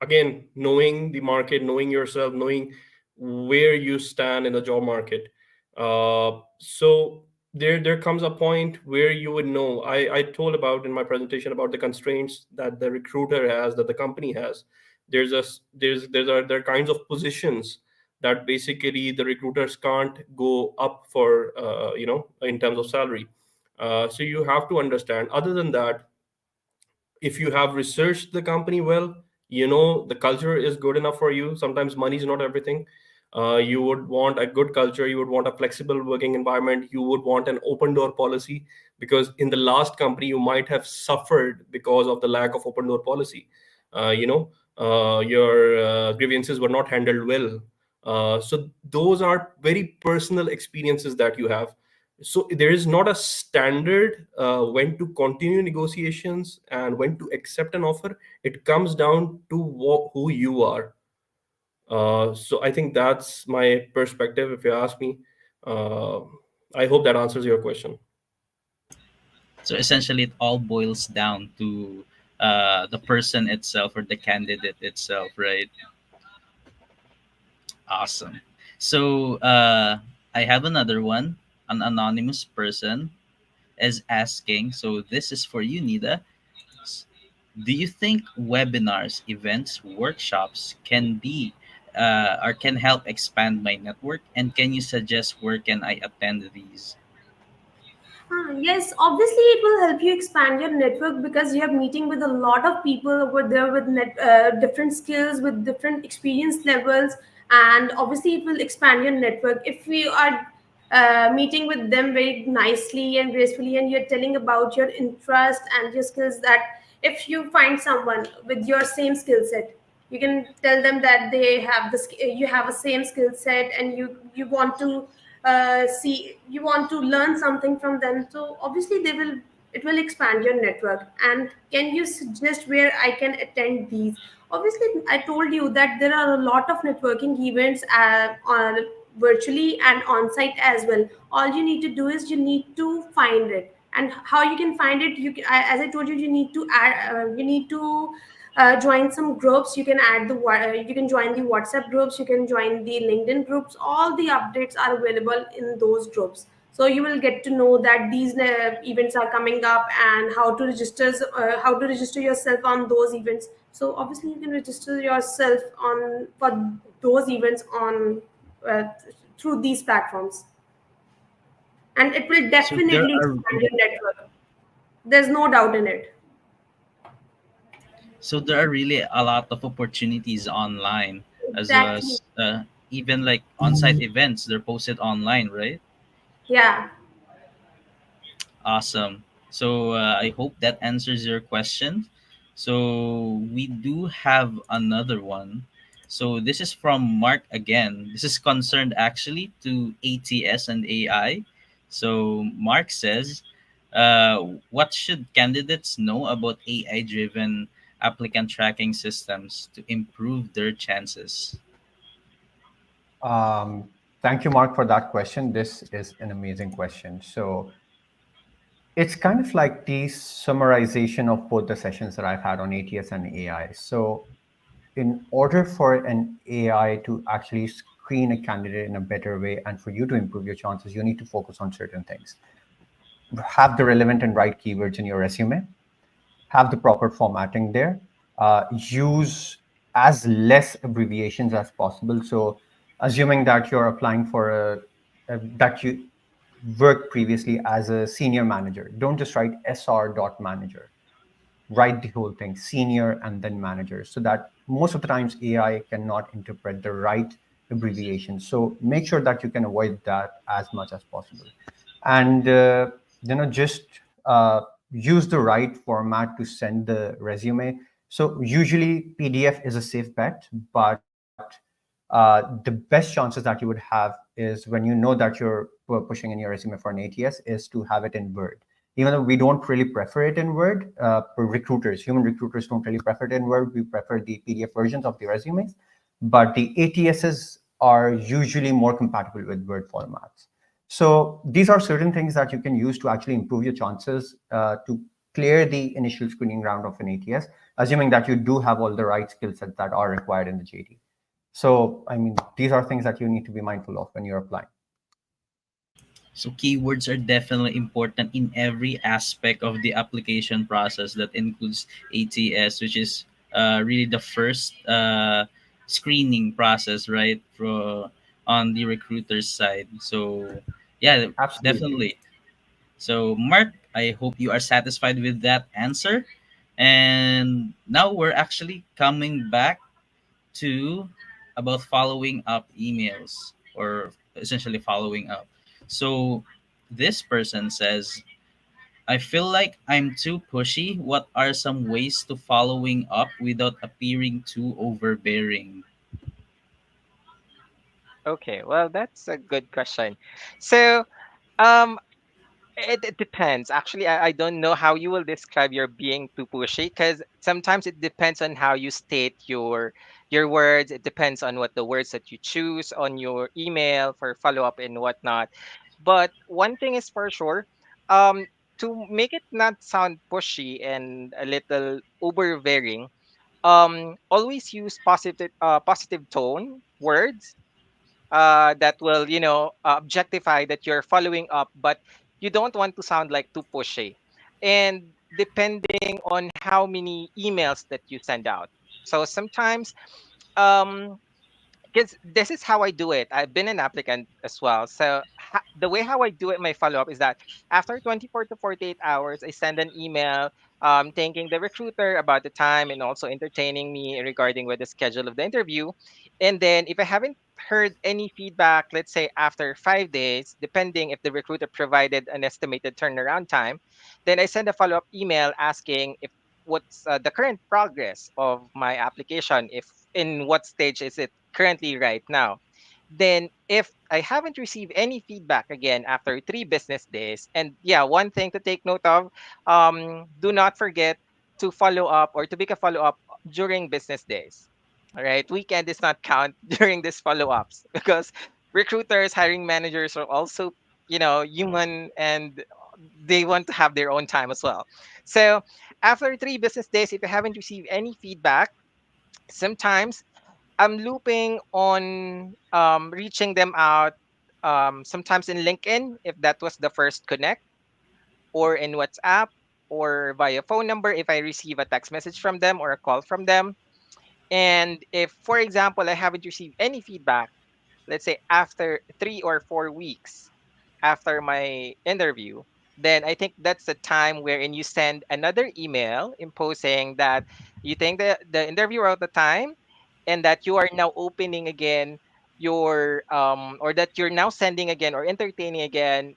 again, knowing the market, knowing yourself, knowing where you stand in the job market. So there comes a point where you would know. I told about in my presentation about the constraints that the recruiter has, that the company has. There are kinds of positions that basically the recruiters can't go up for, in terms of salary. So you have to understand. Other than that, if you have researched the company well, you know the culture is good enough for you. Sometimes money is not everything. You would want a good culture, you would want a flexible working environment, you would want an open door policy, because in the last company you might have suffered because of the lack of open door policy. Your grievances were not handled well. So those are very personal experiences that you have. So there is not a standard when to continue negotiations and when to accept an offer. It comes down to who you are. So I think that's my perspective, if you ask me. uh, I hope that answers your question. So essentially, it all boils down to the person itself or the candidate itself, right? Awesome. So I have another one. An anonymous person is asking. So this is for you, Nida. S- Do you think webinars, events, workshops can be or can help expand my network? And can you suggest where can I attend these? Yes, obviously it will help you expand your network because you're meeting with a lot of people over there with different skills, with different experience levels, and obviously it will expand your network. If you are meeting with them very nicely and gracefully, and you're telling about your interest and your skills, that if you find someone with your same skill set, you can tell them that they have you have a same skill set, and you want to see, you want to learn something from them, so obviously they will, it will expand your network. And can you suggest where I can attend these? Obviously I told you that there are a lot of networking events virtually and on site as well. All you need to do is you need to find it. And how you can find it, as I told you, you need to add, you need to join some groups. You can you can join the WhatsApp groups, you can join the LinkedIn groups. All the updates are available in those groups, so you will get to know that these events are coming up, and how to register yourself on those events. So obviously you can register yourself on for those events on uh, through these platforms, and it will So there definitely are expand your network. There's no doubt in it. really a lot of opportunities online, as well Exactly. as even like on-site events. They're posted online, right? Yeah. Awesome. So I hope that answers your question. So we do have another one. So this is from Mark again. This is concerned actually to ATS and AI. So Mark says, what should candidates know about AI-driven applicant tracking systems to improve their chances? Thank you, Mark, for that question. This is an amazing question. So It's kind of like the summarization of both the sessions that I've had on ATS and AI. So, in order for an AI to actually screen a candidate in a better way and for you to improve your chances, you need to focus on certain things. Have the relevant and right keywords in your resume, have the proper formatting there, use as less abbreviations as possible. So, assuming that you're applying for that you worked previously as a senior manager, don't just write sr.manager, write the whole thing, senior and then manager, so that most of the times AI cannot interpret the right abbreviation. So make sure that you can avoid that as much as possible. And just uh, use the right format to send the resume. So usually PDF is a safe bet, but the best chances that you would have is when you know that you're pushing in your resume for an ATS is to have it in Word. Even though we don't really prefer it in Word, for recruiters, human recruiters don't really prefer it in Word. We prefer the PDF versions of the resumes, but the ATSs are usually more compatible with Word formats. So these are certain things that you can use to actually improve your chances to clear the initial screening round of an ATS, assuming that you do have all the right skill sets that are required in the JD. So, I mean, these are things that you need to be mindful of when you're applying. So keywords are definitely important in every aspect of the application process that includes ATS, which is really the first screening process, right, on the recruiter's side. So yeah, Absolutely. definitely. So Mark, I hope you are satisfied with that answer. And now we're actually coming back to about following up emails, or essentially following up. So this person says, I feel like I'm too pushy. What are some ways to following up without appearing too overbearing? Okay, well, that's a good question. So, um, it depends. Actually, I don't know how you will describe your being too pushy because sometimes it depends on how you state your words. It depends on what the words that you choose on your email for follow up and whatnot. But one thing is for sure, um, to make it not sound pushy and a little overbearing, always use positive tone words that will objectify that you're following up, but you don't want to sound like too pushy, and depending on how many emails that you send out. So sometimes, um because this is how I do it. I've been an applicant as well. So the way how I do it, my follow up is that after 24 to 48 hours, I send an email thanking the recruiter about the time and also entertaining me regarding with the schedule of the interview. And then if I haven't heard any feedback, let's say after 5 days, depending if the recruiter provided an estimated turnaround time, then I send a follow up email asking if what's the current progress of my application, if in what stage is it currently right now. Then if I haven't received any feedback again after 3 business days, and yeah, one thing to take note of, do not forget to follow up or to make a follow up during business days. All right, weekend does not count during these follow ups because recruiters, hiring managers are also human, and they want to have their own time as well. So after 3 business days, if you haven't received any feedback, sometimes I'm looping on reaching them out, sometimes in LinkedIn if that was the first connect, or in WhatsApp, or via phone number if I receive a text message from them or a call from them. And if, for example, I haven't received any feedback, let's say after 3 or 4 weeks after my interview, then I think that's the time wherein you send another email imposing that you think the interviewer at the time, and that you are now opening again your or that you're now sending again or entertaining again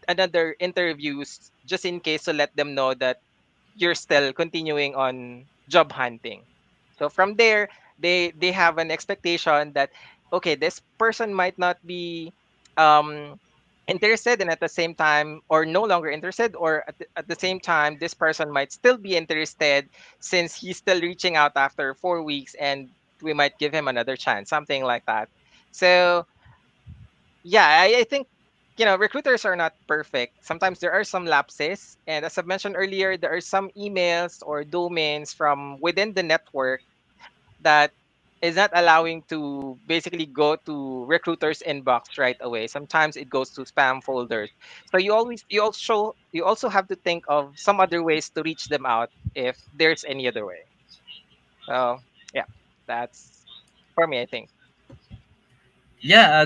another interviews, just in case to let them know that you're still continuing on job hunting. So from there, they have an expectation that okay, this person might not be um interested, and at the same time, or no longer interested, or at the same time this person might still be interested since he's still reaching out after 4 weeks, and we might give him another chance, something like that. So yeah, I think recruiters are not perfect. Sometimes there are some lapses, and as I mentioned earlier, there are some emails or domains from within the network that is not allowing to basically go to recruiters inbox right away. Sometimes it goes to spam folders. So you also have to think of some other ways to reach them out if there's any other way. So yeah, that's for me, I think. Yeah,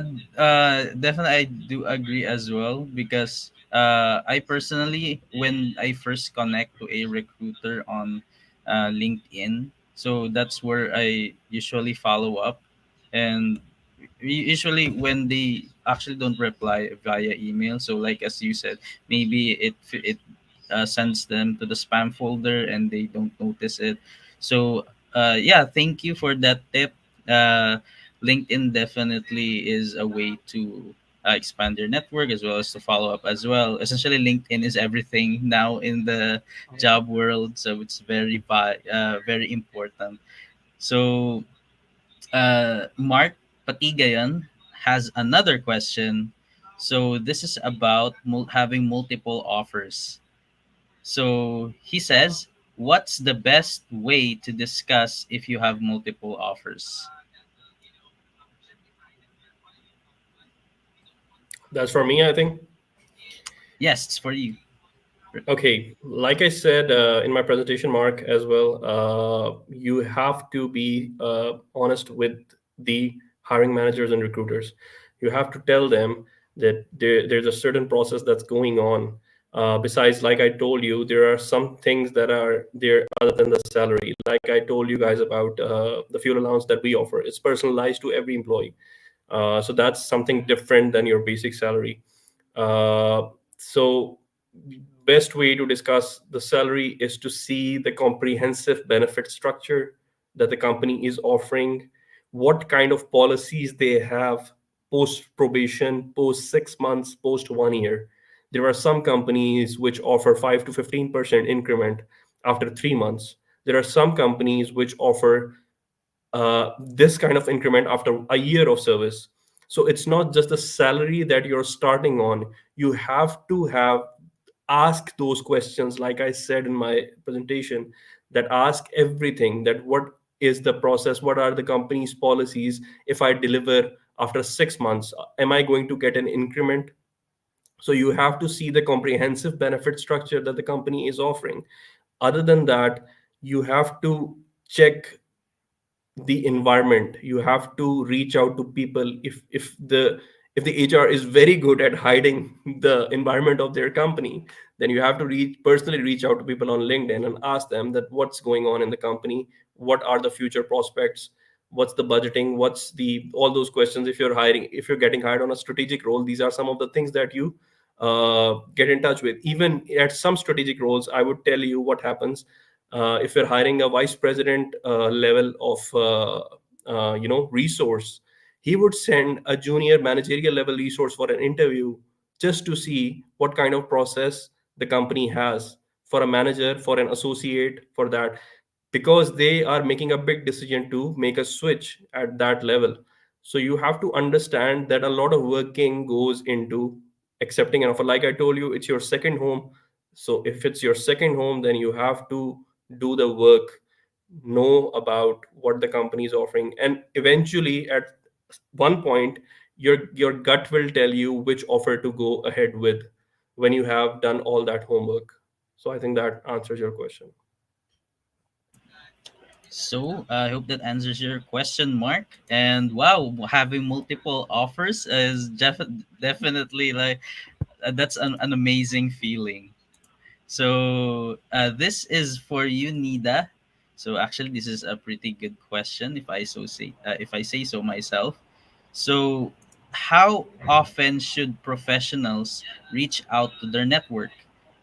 definitely I do agree as well because I personally, when I first connect to a recruiter on LinkedIn, so that's where I usually follow up, and usually when they actually don't reply via email, so like as you said, maybe it sends them to the spam folder and they don't notice it. So yeah, thank you for that tip. uh, LinkedIn definitely is a way to expand your network as well as to follow up as well. Essentially, LinkedIn is everything now in the job world, so it's very important. So, Mark Patigayan has another question. So this is about having multiple offers. So he says, "What's the best way to discuss if you have multiple offers?" That's for me, I think. Yes, it's for you. Okay, like I said in my presentation, Mark, as well, you have to be honest with the hiring managers and recruiters. You have to tell them that there's a certain process that's going on. Besides, like I told you, there are some things that are there other than the salary. Like I told you guys about the fuel allowance that we offer, it's personalized to every employee. So that's something different than your basic salary. So best way to discuss the salary is to see the comprehensive benefit structure that the company is offering, what kind of policies they have post probation, post 6 months, post 1 year. There are some companies which offer 5 to 15% increment after 3 months. There are some companies which offer this kind of increment after a year of service. So it's not just the salary that you're starting on. You have to have ask those questions, like I said in my presentation, that ask everything, that what is the process, what are the company's policies, if I deliver after 6 months, am I going to get an increment? So you have to see the comprehensive benefit structure that the company is offering. Other than that, you have to check the environment. You have to reach out to people. If the hr is very good at hiding the environment of their company, then you have to personally reach out to people on LinkedIn and ask them that what's going on in the company, what are the future prospects, what's the budgeting, what's the all those questions. If you're getting hired on a strategic role, these are some of the things that you get in touch with. Even at some strategic roles, I would tell you what happens. If you're hiring a vice president level of resource, he would send a junior managerial level resource for an interview, just to see what kind of process the company has for a manager, for an associate, for that, because they are making a big decision to make a switch at that level. So you have to understand that a lot of working goes into accepting an offer. Like I told you, it's your second home. So if it's your second home, then you have to do the work, know about what the company is offering, and eventually at one point your gut will tell you which offer to go ahead with when you have done all that homework. So I think that answers your question. So I hope that answers your question, Mark. And wow, having multiple offers is definitely like that's an amazing feeling. So this is for you, Nida. So actually, this is a pretty good question, if I say so myself. So, how often should professionals reach out to their network,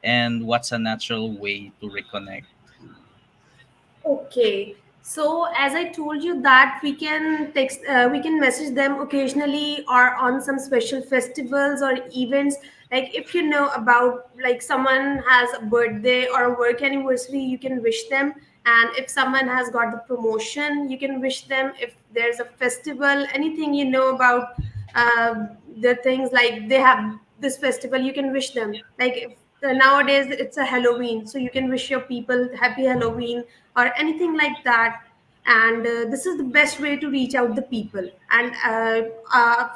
and what's a natural way to reconnect? Okay. So as I told you that we can message them occasionally or on some special festivals or events. Like if you know about like someone has a birthday or a work anniversary, you can wish them. And if someone has got the promotion, you can wish them. If there's a festival, anything you know about uh, the things like they have this festival, you can wish them. Like if, nowadays it's a Halloween, so you can wish your people happy Halloween or anything like that. And this is the best way to reach out the people. And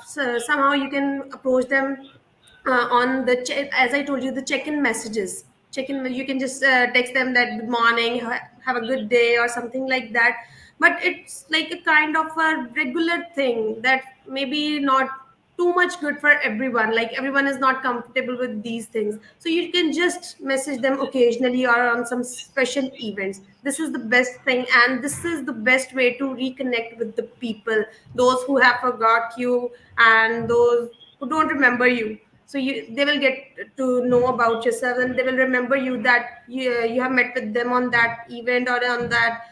so somehow you can approach them on the as I told you, the check-in messages. Check-in, you can just text them that good morning, have a good day or something like that. But it's like a kind of a regular thing that maybe not too much good for everyone. Like everyone is not comfortable with these things, so you can just message them occasionally or on some special events. This is the best thing, and this is the best way to reconnect with the people, those who have forgot you and those who don't remember you. So they will get to know about yourself, and they will remember you, that you have met with them on that event or on that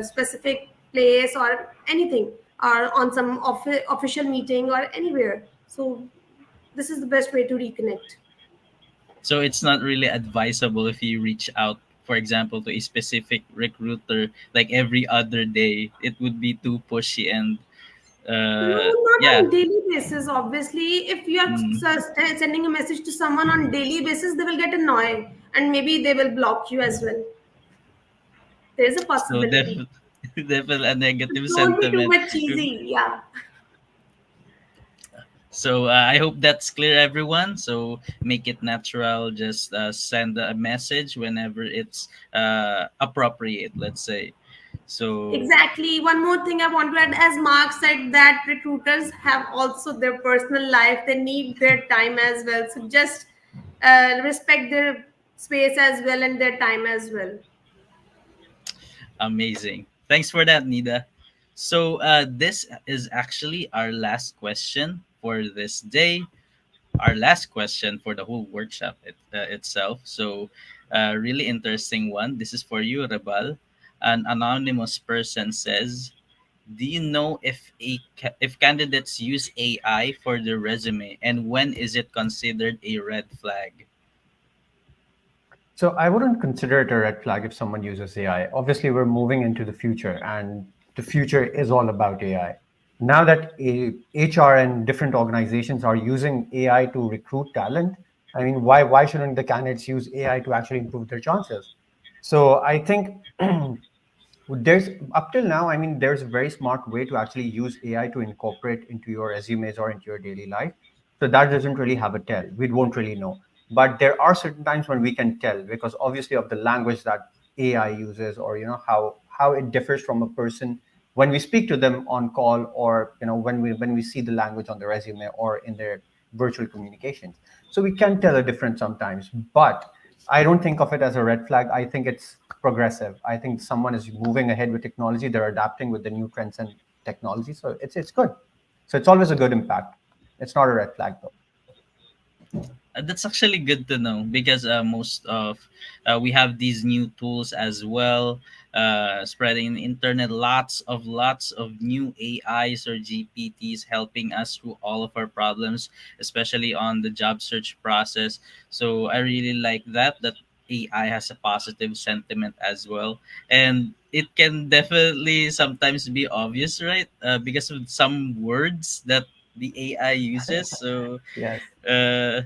specific place or anything, or on some official meeting or anywhere. So this is the best way to reconnect. So it's not really advisable if you reach out, for example, to a specific recruiter like every other day. It would be too pushy and No, not yeah. on daily basis. Obviously, if you are Mm. sending a message to someone on daily basis, they will get annoyed and maybe they will block you as well. There is a So possibility. definitely a negative Don't be too sentiment. much cheesy. Yeah. So I hope that's clear, everyone. So make it natural. Just send a message whenever it's appropriate. Let's say. So Exactly. One more thing I want to add, as Mark said, that recruiters have also their personal life. They need their time as well. So just respect their space as well and their time as well. amazing. Thanks for that, Nida. So this is actually our last question for this day. Our last question for the whole workshop itself. So, really interesting one. This is for you, Rebal. An anonymous person says, "Do you know if candidates use AI for their resume, and when is it considered a red flag?" So I wouldn't consider it a red flag if someone uses AI. Obviously, we're moving into the future, and the future is all about AI. Now that HR and different organizations are using AI to recruit talent, I mean, why shouldn't the candidates use AI to actually improve their chances? So I think there's up till now, I mean, there's a very smart way to actually use AI to incorporate into your resumes or into your daily life. So that doesn't really have a tell. We won't really know. But there are certain times when we can tell because obviously of the language that AI uses, or how it differs from a person when we speak to them on call, or when we see the language on the resume or in their virtual communications. So we can tell a difference sometimes, but I don't think of it as a red flag. I think it's progressive. I think someone is moving ahead with technology. They're adapting with the new trends and technology. So it's good. So it's always a good impact. It's not a red flag though. That's actually good to know because most of we have these new tools as well, spreading the internet. Lots of new AIs or GPTs helping us through all of our problems, especially on the job search process. So I really like that AI has a positive sentiment as well, and it can definitely sometimes be obvious, right? Because of some words that the AI uses. So Yes. uh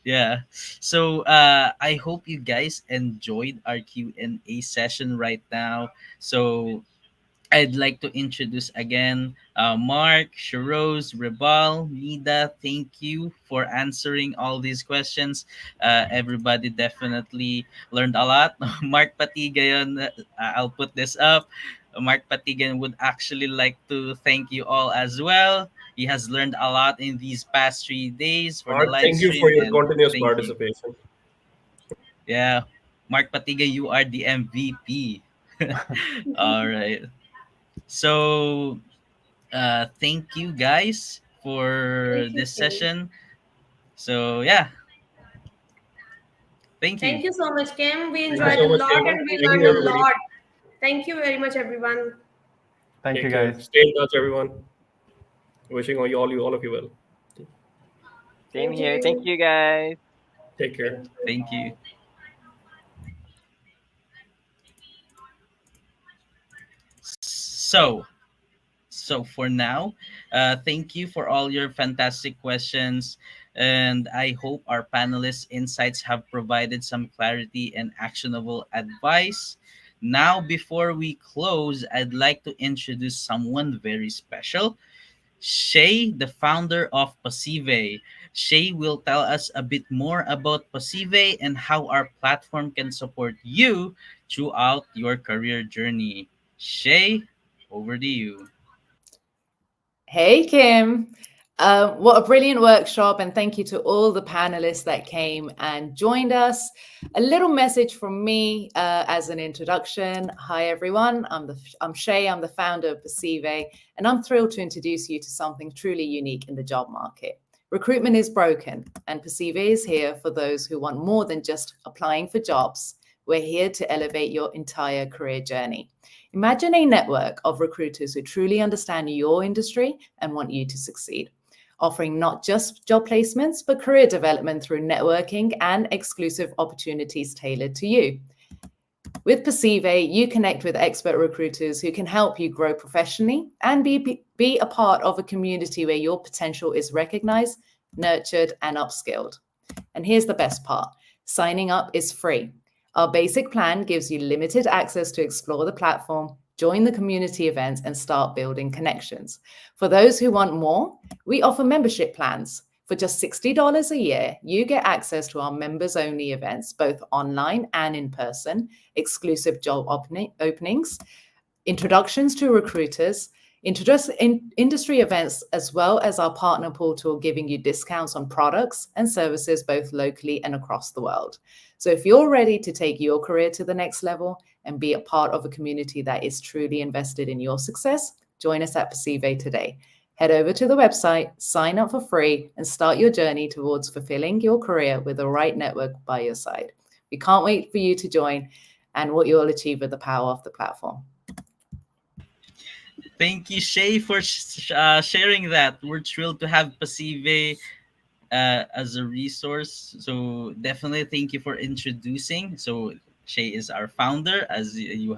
yeah. So I hope you guys enjoyed our Q&A session right now. So I'd like to introduce again Mark, Sharose, Rebal, Nida. Thank you for answering all these questions. Everybody definitely learned a lot. Mark Patigayon, I'll put this up. Mark Patigan would actually like to thank you all as well. He has learned a lot in these past 3 days for the live Thank you for stream, your and continuous thank you. participation. Yeah, Mark Patiga, you are the MVP. All right. So thank you guys for Thank you, this Kim. session. So yeah, thank you. Thank you so much, Kim. We Thank you enjoyed so a much, lot Kim. and we Thank learned you, a everybody. lot. Thank you very much, everyone. Thank you Take care. guys. Stay in touch, everyone. Wishing all of you well. Same Thank here. Thank you. you, guys. Take care. Thank you. Thank you. So so for now, thank you for all your fantastic questions. And I hope our panelists' insights have provided some clarity and actionable advice. Now, before we close, I'd like to introduce someone very special. Shay, the founder of Passive. Shay will tell us a bit more about Passive and how our platform can support you throughout your career journey. Shay, over to you. Hey, Kim. What a brilliant workshop, and thank you to all the panelists that came and joined us. A little message from me as an introduction. Hi, everyone. I'm Shay. I'm the founder of Perceive, and I'm thrilled to introduce you to something truly unique in the job market. Recruitment is broken, and Perceive is here for those who want more than just applying for jobs. We're here to elevate your entire career journey. Imagine a network of recruiters who truly understand your industry and want you to succeed, offering not just job placements, but career development through networking and exclusive opportunities tailored to you. With Perceive, you connect with expert recruiters who can help you grow professionally and be a part of a community where your potential is recognized, nurtured, and upskilled. And here's the best part: signing up is free. Our basic plan gives you limited access to explore the platform, join the community events, and start building connections. For those who want more, we offer membership plans. For just $60 a year, you get access to our members only events, both online and in person, exclusive job openings, introductions to recruiters, industry events, as well as our partner portal giving you discounts on products and services both locally and across the world. So if you're ready to take your career to the next level and be a part of a community that is truly invested in your success, join us at Perceive today. Head over to the website, sign up for free, and start your journey towards fulfilling your career with the right network by your side. We can't wait for you to join and what you'll achieve with the power of the platform. Thank you, Shay, for sharing that. We're thrilled to have Passive as a resource. So definitely thank you for introducing. So Shay is our founder, as you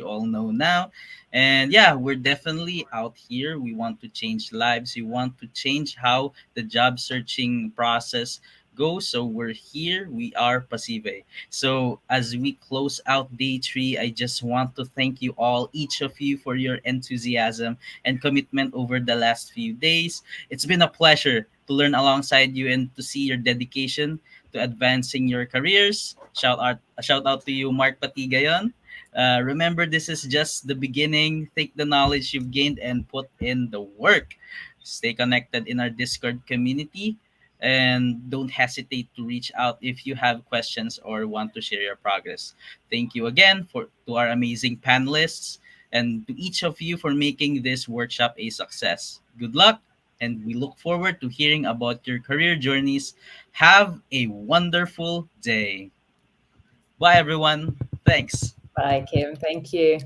all know now, and yeah, we're definitely out here. We want to change lives. We want to change how the job searching process goes. So we're here. We are Passive. So as we close out day three, I just want to thank you all, each of you, for your enthusiasm and commitment over the last few days. It's been a pleasure to learn alongside you and to see your dedication to advancing your careers. Shout out to you, Mark Patigayon. Remember, this is just the beginning. Take the knowledge you've gained and put in the work. Stay connected in our Discord community, and don't hesitate to reach out if you have questions or want to share your progress. Thank you again for to our amazing panelists and to each of you for making this workshop a success. Good luck, and we look forward to hearing about your career journeys. Have a wonderful day. Bye, everyone. Thanks. Bye, Kim. Thank you.